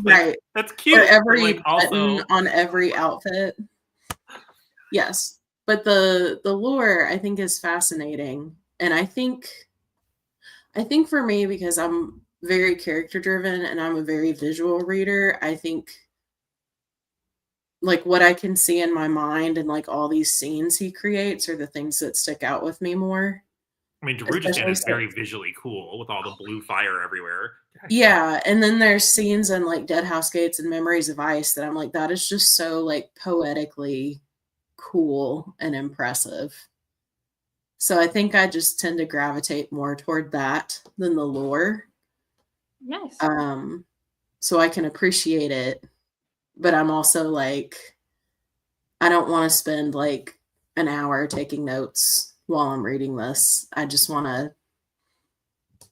Right. That's cute. Or every like button on every outfit. Yes. But the lore I think is fascinating. And I think for me, because I'm very character driven and I'm a very visual reader, I think like what I can see in my mind and like all these scenes he creates are the things that stick out with me more. I mean, Darujistan is very visually cool with all the blue fire everywhere. Yeah, and then there's scenes in like Dead House Gates and Memories of Ice that I'm like, that is just so like poetically cool and impressive. So I think I just tend to gravitate more toward that than the lore. Nice. So I can appreciate it, but I'm also like, I don't want to spend like an hour taking notes while I'm reading this. I just want to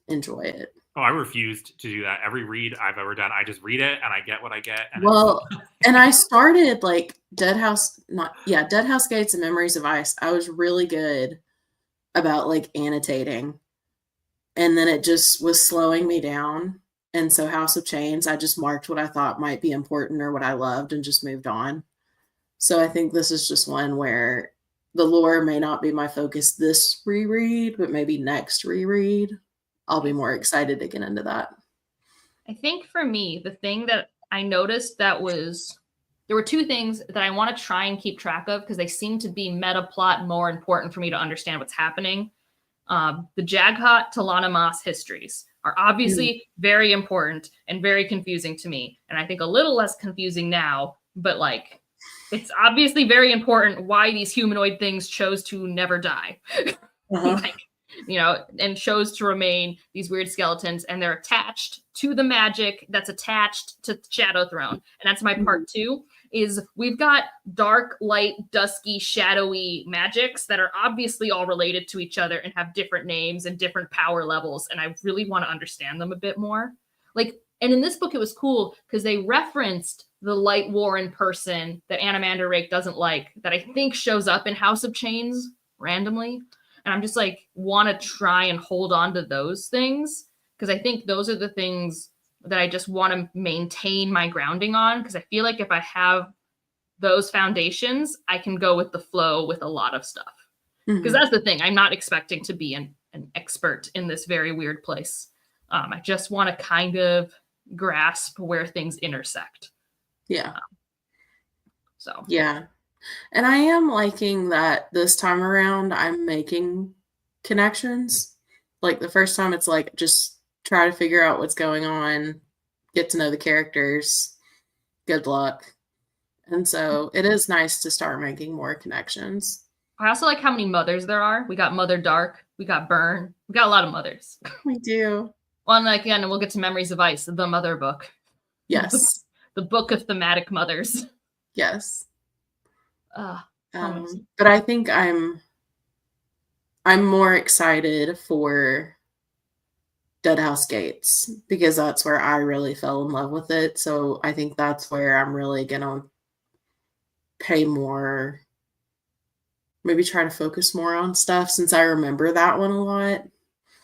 enjoy it. Oh, I refused to do that. Every read I've ever done, I just read it and I get what I get. And well, and I started like Dead House Gates and Memories of Ice. I was really good about like annotating, and then it just was slowing me down. And so House of Chains, I just marked what I thought might be important or what I loved and just moved on. So I think this is just one where the lore may not be my focus this reread, but maybe next reread, I'll be more excited to get into that. I think for me, the thing that I noticed there were two things that I want to try and keep track of because they seem to be meta plot more important for me to understand what's happening. The Jaghot Talana Moss histories are obviously very important and very confusing to me. And I think a little less confusing now, but like, it's obviously very important why these humanoid things chose to never die. Like, you know, and chose to remain these weird skeletons, and they're attached to the magic that's attached to Shadow Throne. And that's my part two, is we've got dark, light, dusky, shadowy magics that are obviously all related to each other and have different names and different power levels. And I really want to understand them a bit more. Like, and in this book, it was cool because they referenced the Light Warren person that Anamander Rake doesn't like, that I think shows up in House of Chains randomly. And I'm just like, want to try and hold on to those things because I think those are the things that I just want to maintain my grounding on, because I feel like if I have those foundations, I can go with the flow with a lot of stuff. Because that's the thing. I'm not expecting to be an expert in this very weird place. I just want to kind of grasp where things intersect. Yeah. So. Yeah. And I am liking that this time around I'm making connections. Like the first time it's like just try to figure out what's going on, get to know the characters, good luck. And so it is nice to start making more connections. I also like how many mothers there are. We got Mother Dark, we got Burn, we got a lot of mothers. We do. Well, and like, again, we'll get to Memories of Ice, the mother book. Yes. The book of thematic mothers. Yes. But I think I'm more excited for Dead House Gates because that's where I really fell in love with it. So I think that's where I'm really gonna pay more, maybe try to focus more on stuff since I remember that one a lot.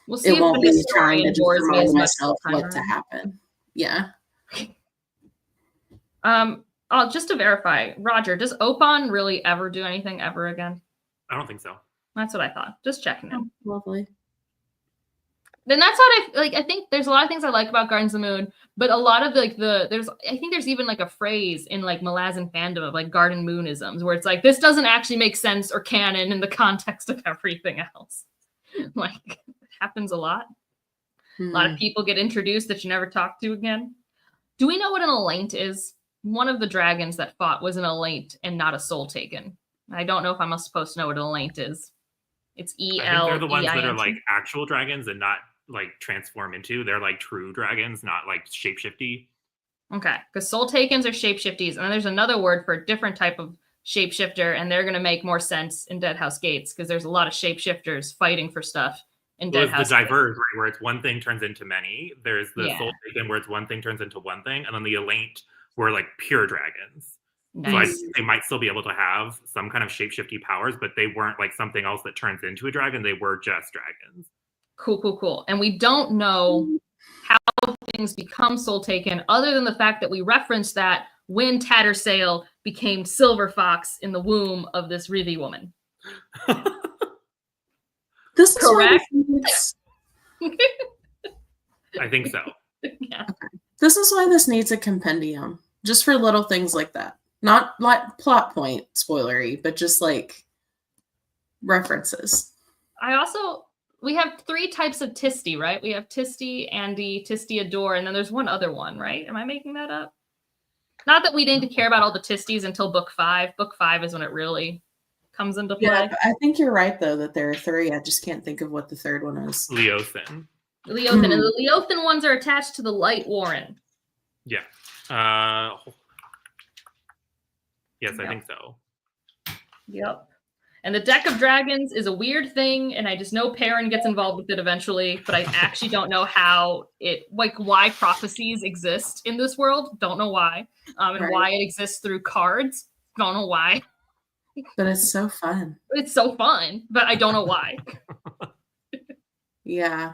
We'll see. It won't be trying to just remind myself what to happen. Yeah. Just to verify, Roger, does Opon really ever do anything ever again? I don't think so. That's what I thought. Just checking it. Lovely. Then that's what I like. I think there's a lot of things I like about Gardens of the Moon, but a lot of like I think there's even like a phrase in like Malazan fandom of like Garden Moonisms where it's like, this doesn't actually make sense or canon in the context of everything else. Like, it happens a lot. A lot of people get introduced that you never talk to again. Do we know what an Elaint is? One of the dragons that fought was an Elaint and not a Soul Taken. I don't know if I'm supposed to know what an Elaint is. It's E-L-E-I-N-T. I think they're the ones that are like actual dragons and not like transform into. They're like true dragons, not like shapeshifty. Okay, because Soul Takens are shapeshifties, and then there's another word for a different type of shapeshifter, and they're going to make more sense in Dead House Gates because there's a lot of shapeshifters fighting for stuff in Dead House. The diverse, right, where it's one thing turns into many. There's the Soul Taken where it's one thing turns into one thing, and then the Elaint were like pure dragons. Nice. So they might still be able to have some kind of shapeshifty powers, but they weren't like something else that turns into a dragon. They were just dragons. Cool. And we don't know how things become Soul Taken other than the fact that we referenced that when Tattersail became Silver Fox in the womb of this Rivi woman. This is correct. I think so. Yeah. Okay. This is why this needs a compendium, just for little things like that. Not like plot point spoilery, but just like references. We have 3 types of Tisty, right? We have Tisty, Andy, Tisty Adore, and then there's one other one, right? Am I making that up? Not that we didn't care about all the Tisties until book 5. Book 5 is when it really comes into play. Yeah, I think you're right, though, that there are 3. I just can't think of what the third one is. Leothin. And the Leothin ones are attached to the Light Warren. Yeah. Yes, I think so. Yep. And the Deck of Dragons is a weird thing, and I just know Perrin gets involved with it eventually, but I actually don't know how why prophecies exist in this world. Don't know why. And why it exists through cards. Don't know why. But it's so fun. It's so fun, but I don't know why. Yeah.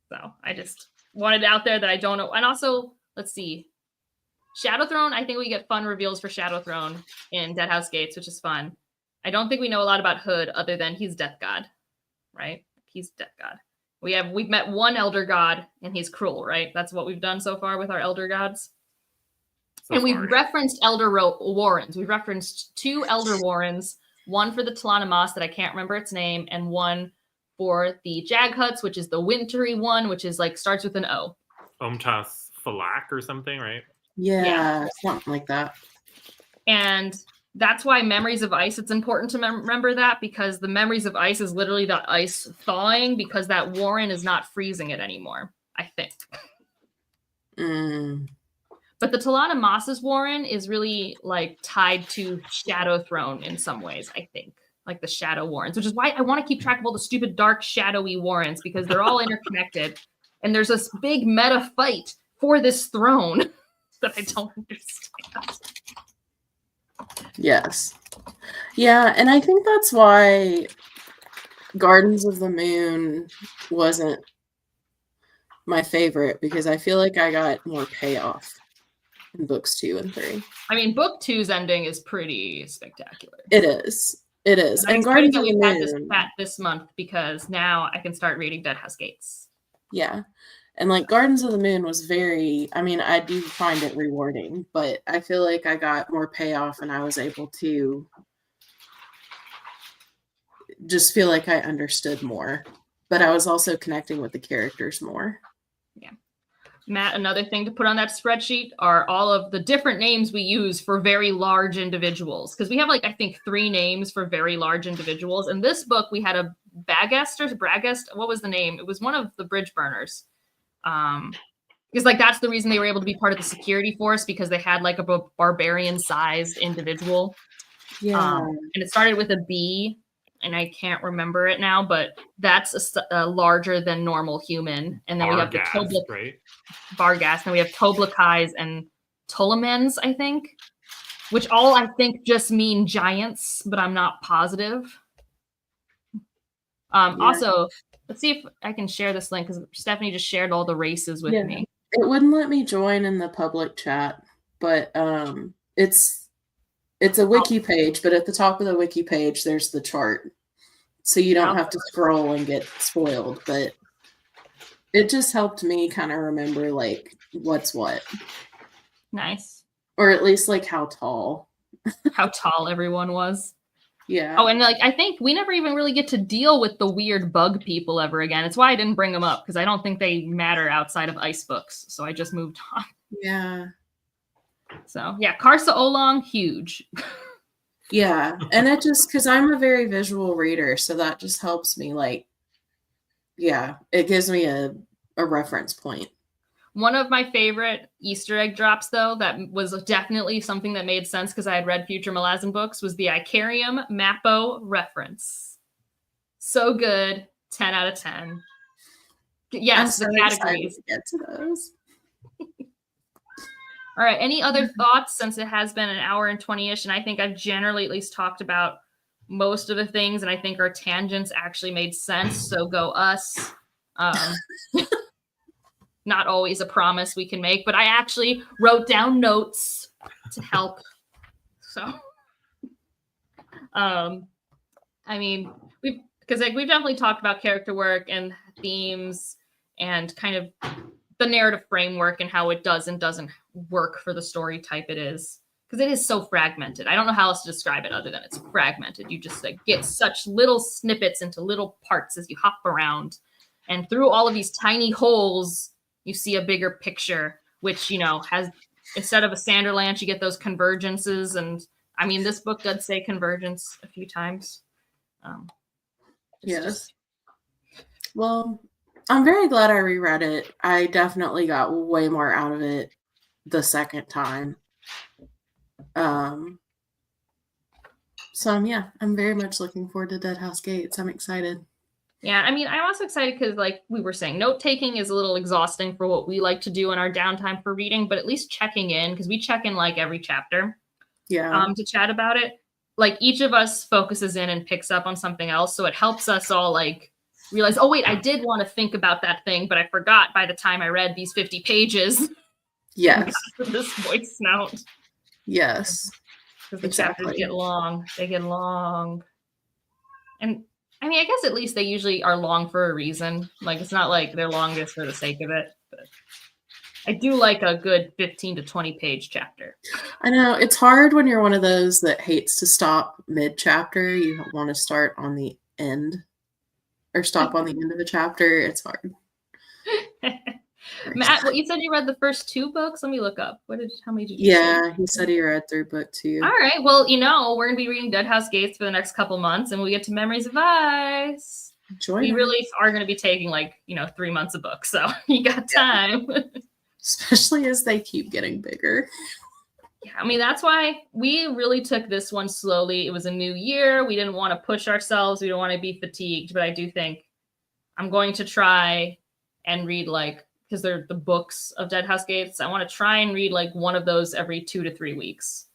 So I just wanted it out there that I don't know. And also, let's see. Shadow Throne, I think we get fun reveals for Shadow Throne in Deadhouse Gates, which is fun. I don't think we know a lot about Hood other than he's Death God, right? He's Death God. We've met one Elder God, and he's cruel, right? That's what we've done so far with our Elder Gods. And we've referenced Elder Warrens. We've referenced 2 Elder Warrens, one for the Talana Moss that I can't remember its name, and one for the Jag Huts, which is the wintry one, which is like starts with an O. Omtas Falak or something, right? Yeah, something like that. And that's why Memories of Ice, it's important to remember that, because the Memories of Ice is literally the ice thawing because that Warren is not freezing it anymore, I think. But the Talana Moss's Warren is really like tied to Shadow Throne in some ways, I think. Like the Shadow Warrens, which is why I want to keep track of all the stupid, dark, shadowy Warrens, because they're all interconnected. And there's this big meta fight for this throne that I don't understand. Yes. Yeah, and I think that's why Gardens of the Moon wasn't my favorite, because I feel like I got more payoff in books 2 and 3. I mean, book 2's ending is pretty spectacular. It is. It is. And Gardens of the Moon. Had this chat this month because now I can start reading Deadhouse Gates. Yeah. And like Gardens of the Moon was very, I mean, I do find it rewarding, but I feel like I got more payoff and I was able to just feel like I understood more. But I was also connecting with the characters more. Yeah. Matt, another thing to put on that spreadsheet are all of the different names we use for very large individuals. Because we have like, I think 3 names for very large individuals. In this book, we had a Bragest. What was the name? It was one of the bridge burners. Because like that's the reason they were able to be part of the security force, because they had like a barbarian sized individual. Yeah. And it started with a B, and I can't remember it now, but that's a larger than normal human. And then we have the Barghast, and we have Toblakais and Ptolemens, I think, which all I think just mean giants, but I'm not positive. Also, let's see if I can share this link, because Stephanie just shared all the races with me. It wouldn't let me join in the public chat, but it's a wiki page, but at the top of the wiki page, there's the chart. So you don't have to scroll and get spoiled, but it just helped me kind of remember like what's what. Nice. Or at least like how tall. How tall everyone was. Yeah. Oh, and like I think we never even really get to deal with the weird bug people ever again. It's why I didn't bring them up, because I don't think they matter outside of ice books. So I just moved on. Yeah. So yeah, Karsa Olong, huge. Yeah, and it just, because I'm a very visual reader, so that just helps me, like, yeah, it gives me a reference point. One of my favorite Easter egg drops, though, that was definitely something that made sense because I had read future Malazan books, was the Icarium Mappo reference. So good. 10 out of 10. Yes, the categories. To get to those. All right. Any other thoughts, since it has been an hour and 20-ish, and I think I've generally at least talked about most of the things, and I think our tangents actually made sense. So go us. Not always a promise we can make, but I actually wrote down notes to help. So, I mean, we've definitely talked about character work and themes and kind of the narrative framework and how it does and doesn't work for the story type it is, because it is so fragmented. I don't know how else to describe it other than it's fragmented. You just like get such little snippets into little parts as you hop around, and through all of these tiny holes, you see a bigger picture, which, you know, has, instead of a Sanderlanche, you get those convergences. And I mean, this book does say convergence a few times. Yes. Well, I'm very glad I reread it. I definitely got way more out of it the second time. So I'm very much looking forward to Dead House Gates. I'm excited. Yeah, I mean, I'm also excited because, like we were saying, note taking is a little exhausting for what we like to do in our downtime for reading, but at least checking in, because we check in like every chapter to chat about it. Like each of us focuses in and picks up on something else, so it helps us all like realize, oh wait, I did want to think about that thing, but I forgot by the time I read these 50 pages. Yes. This voice snout. Yes. Because the chapters get long. They get long. And I mean, I guess at least they usually are long for a reason. Like, it's not like they're long just for the sake of it. But I do like a good 15 to 20 page chapter. I know. It's hard when you're one of those that hates to stop mid-chapter. You want to start on the end or stop on the end of a chapter. It's hard. Matt, what you said you read the first 2 books? Let me look up. How many did you say? Yeah, he said he read through book 2. All right. Well, we're going to be reading Dead House Gates for the next couple months, and we get to Memories of Ice. We really are going to be taking 3 months a book, so you got time. Especially as they keep getting bigger. Yeah, I mean, that's why we really took this one slowly. It was a new year. We didn't want to push ourselves. We don't want to be fatigued, but I do think I'm going to try and read because they're the books of Dead House Gates. I want to try and read one of those every 2 to 3 weeks.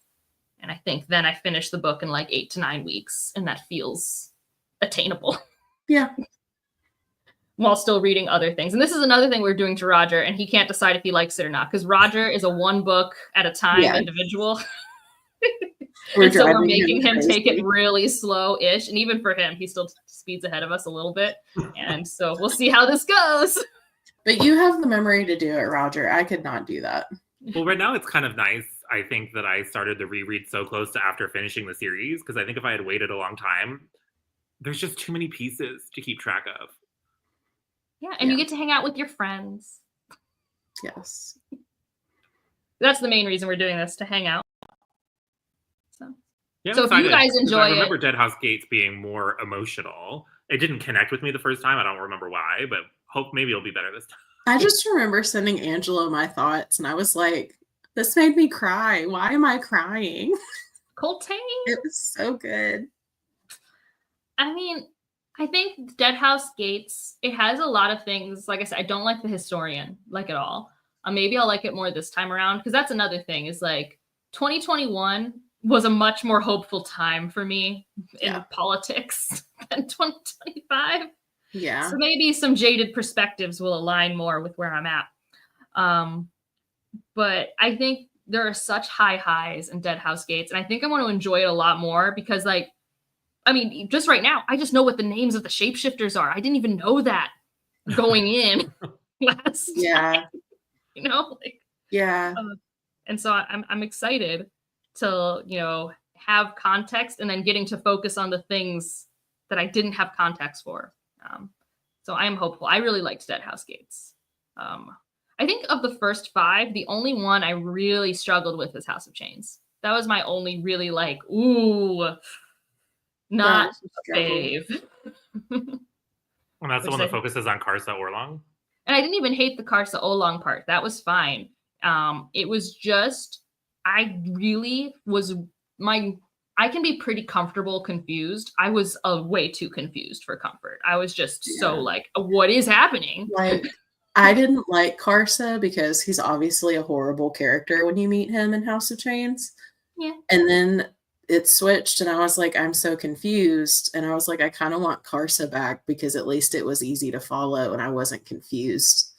And I think then I finish the book in 8 to 9 weeks, and that feels attainable. Yeah. While still reading other things. And this is another thing we're doing to Roger, and he can't decide if he likes it or not, because Roger is a 1 book at a time individual. And so we're making him take it really slow-ish. And even for him, he still speeds ahead of us a little bit. And so we'll see how this goes. But you have the memory to do it, Roger. I could not do that. Well, right now it's kind of nice, I think, that I started the reread so close to after finishing the series, because I think if I had waited a long time, there's just too many pieces to keep track of. Yeah, and you get to hang out with your friends. Yes. That's the main reason we're doing this, to hang out. So if you guys enjoy I remember Dead House Gates being more emotional. It didn't connect with me the first time. I don't remember why, but hope maybe it'll be better this time. I just remember sending Angelo my thoughts, and I was like, this made me cry. Why am I crying? Coltane? It was so good. I mean, I think Dead House Gates, it has a lot of things. Like I said, I don't like the historian, at all. Maybe I'll like it more this time around, because that's another thing, is 2021 was a much more hopeful time for me in politics than 2025. Yeah. So maybe some jaded perspectives will align more with where I'm at. But I think there are such high highs in Dead House Gates, and I think I want to enjoy it a lot more because, just right now, I just know what the names of the shapeshifters are. I didn't even know that going in last time. Yeah. And so I'm excited to, have context and then getting to focus on the things that I didn't have context for. So I am hopeful. I really liked Dead House Gates. I think of the first 5, the only one I really struggled with is House of Chains. That was my only really not a fave. And that's the one that focuses on Karsa Orlong? And I didn't even hate the Karsa Orlong part. That was fine. It was just, I really was, I can be pretty comfortable confused. I was way too confused for comfort. I was just so what is happening? I didn't like Karsa because he's obviously a horrible character when you meet him in House of Chains. Yeah. And then it switched and I was like, I'm so confused. And I was like, I kind of want Karsa back because at least it was easy to follow and I wasn't confused.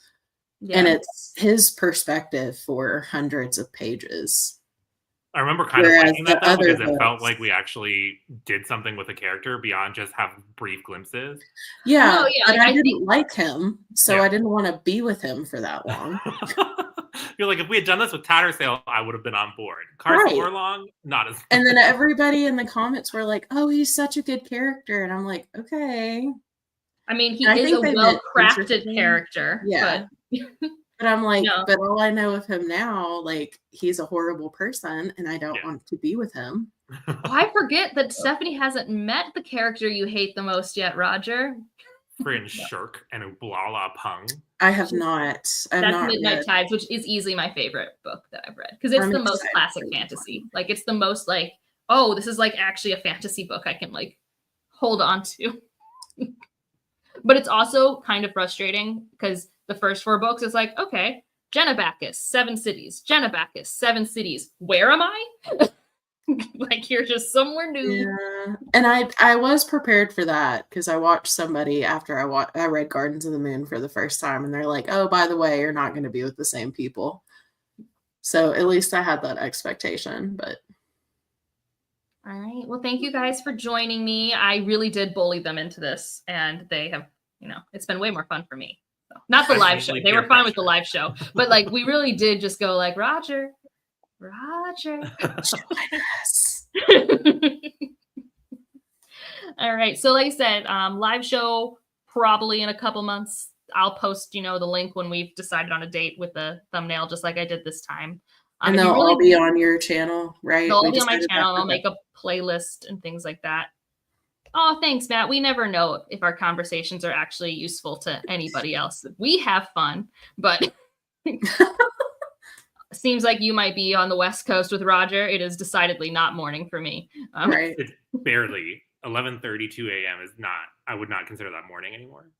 Yeah. And it's his perspective for hundreds of pages. I remember kind of liking that though, because it felt like we actually did something with the character beyond just have brief glimpses. Yeah, but I didn't like him, so I didn't want to be with him for that long. You're like, if we had done this with Tattersail, I would have been on board. Karsa Orlong, not as. And then everybody in the comments were like, "Oh, he's such a good character," and I'm like, "Okay." I mean, he is a well-crafted character. Yeah. But I'm like, but all I know of him now, he's a horrible person, and I don't want to be with him. I forget that Stephanie hasn't met the character you hate the most yet, Roger. Friend Shirk and Ublala Pung. I have not. That's Midnight Tides, which is easily my favorite book that I've read because it's the most classic fantasy. It's the most oh, this is like actually a fantasy book I can like hold on to. But it's also kind of frustrating because the first 4 books is like, okay, Genebacchus, 7 cities. Genebacchus, 7 cities. Where am I? Like you're just somewhere new. Yeah, and I was prepared for that because I watched somebody after I read Gardens of the Moon for the first time, and they're like, "Oh, by the way, you're not going to be with the same people." So at least I had that expectation, but All right. Well, thank you guys for joining me. I really did bully them into this, and they have, it's been way more fun for me. So, not the That's live show. usually They were peer fine with the pressure. live show, but like we really did just go like, Roger. yes. All right. So like I said, live show probably in a couple months. I'll post, the link when we've decided on a date with the thumbnail, just like I did this time. And if you they'll really all be on your channel, right? They'll all We be on my decided that. channel. I'll Okay. make a playlist and things like that. Oh, thanks, Matt. We never know if our conversations are actually useful to anybody else. We have fun, but seems like you might be on the West Coast with Roger. It is decidedly not morning for me. Right. It's barely 11:32 a.m. is not. I would not consider that morning anymore.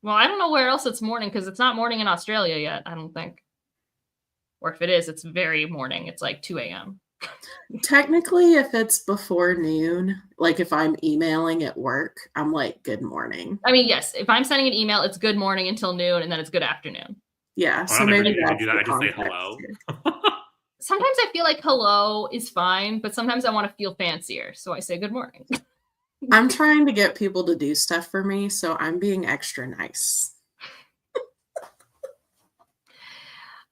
Well, I don't know where else it's morning because it's not morning in Australia yet, I don't think. Or if it is, it's very morning. It's like 2 a.m. Technically, if it's before noon, like if I'm emailing at work, I'm like, good morning. I mean, yes, if I'm sending an email, it's good morning until noon, and then it's good afternoon. Yeah, I so don't ever maybe usually that's do that. the I just say context hello. here. Sometimes I feel like hello is fine, but sometimes I want to feel fancier, so I say good morning. I'm trying to get people to do stuff for me, so I'm being extra nice.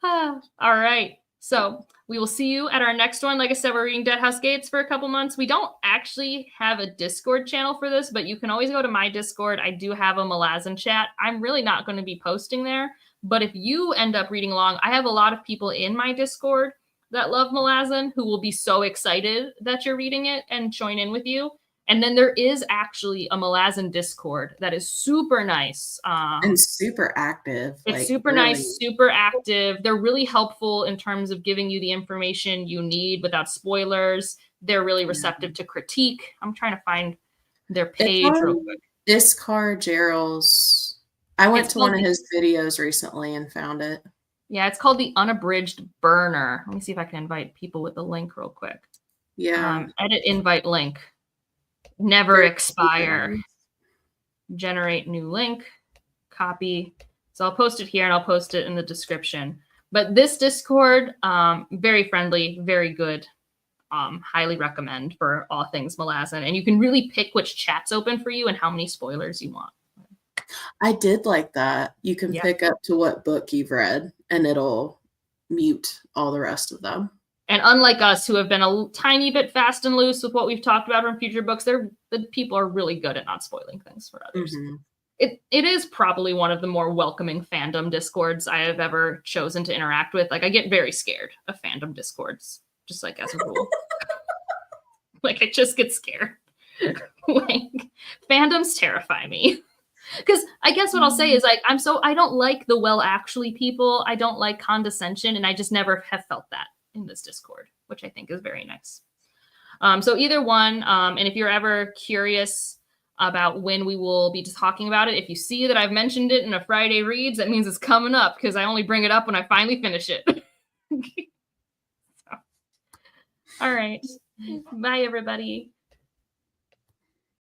All right. So we will see you at our next one. Like I said, we're reading Dead House Gates for a couple months. We don't actually have a Discord channel for this, but you can always go to my Discord. I do have a Malazan chat. I'm really not going to be posting there, but if you end up reading along, I have a lot of people in my Discord that love Malazan who will be so excited that you're reading it and join in with you. And then there is actually a Malazan Discord that is super nice. And super active. It's like, super really. nice, super active. They're really helpful in terms of giving you the information you need without spoilers. They're really receptive to critique. I'm trying to find their page real quick. Discard Gerald's. I went to one of his videos recently and found it. Yeah, it's called the Unabridged Burner. Let me see if I can invite people with the link real quick. Yeah. Edit invite link. Never expire. Generate new link. Copy. So I'll post it here and I'll post it in the description. But this Discord, very friendly, very good. Highly recommend for all things Malazan. And you can really pick which chat's open for you and how many spoilers you want. I did like that. You can pick up to what book you've read and it'll mute all the rest of them. And unlike us, who have been a tiny bit fast and loose with what we've talked about from future books, the people are really good at not spoiling things for others. Mm-hmm. It is probably one of the more welcoming fandom Discords I have ever chosen to interact with. Like, I get very scared of fandom Discords, just like as a rule. Like, I just get scared. Like, fandoms terrify me. Because I guess what I'll say is, like, I don't like the well-actually people. I don't like condescension, and I just never have felt that in this Discord, which I think is very nice. So either one, and if you're ever curious about when we will be talking about it, if you see that I've mentioned it in a Friday Reads, that means it's coming up, because I only bring it up when I finally finish it. So. All right. Bye, everybody.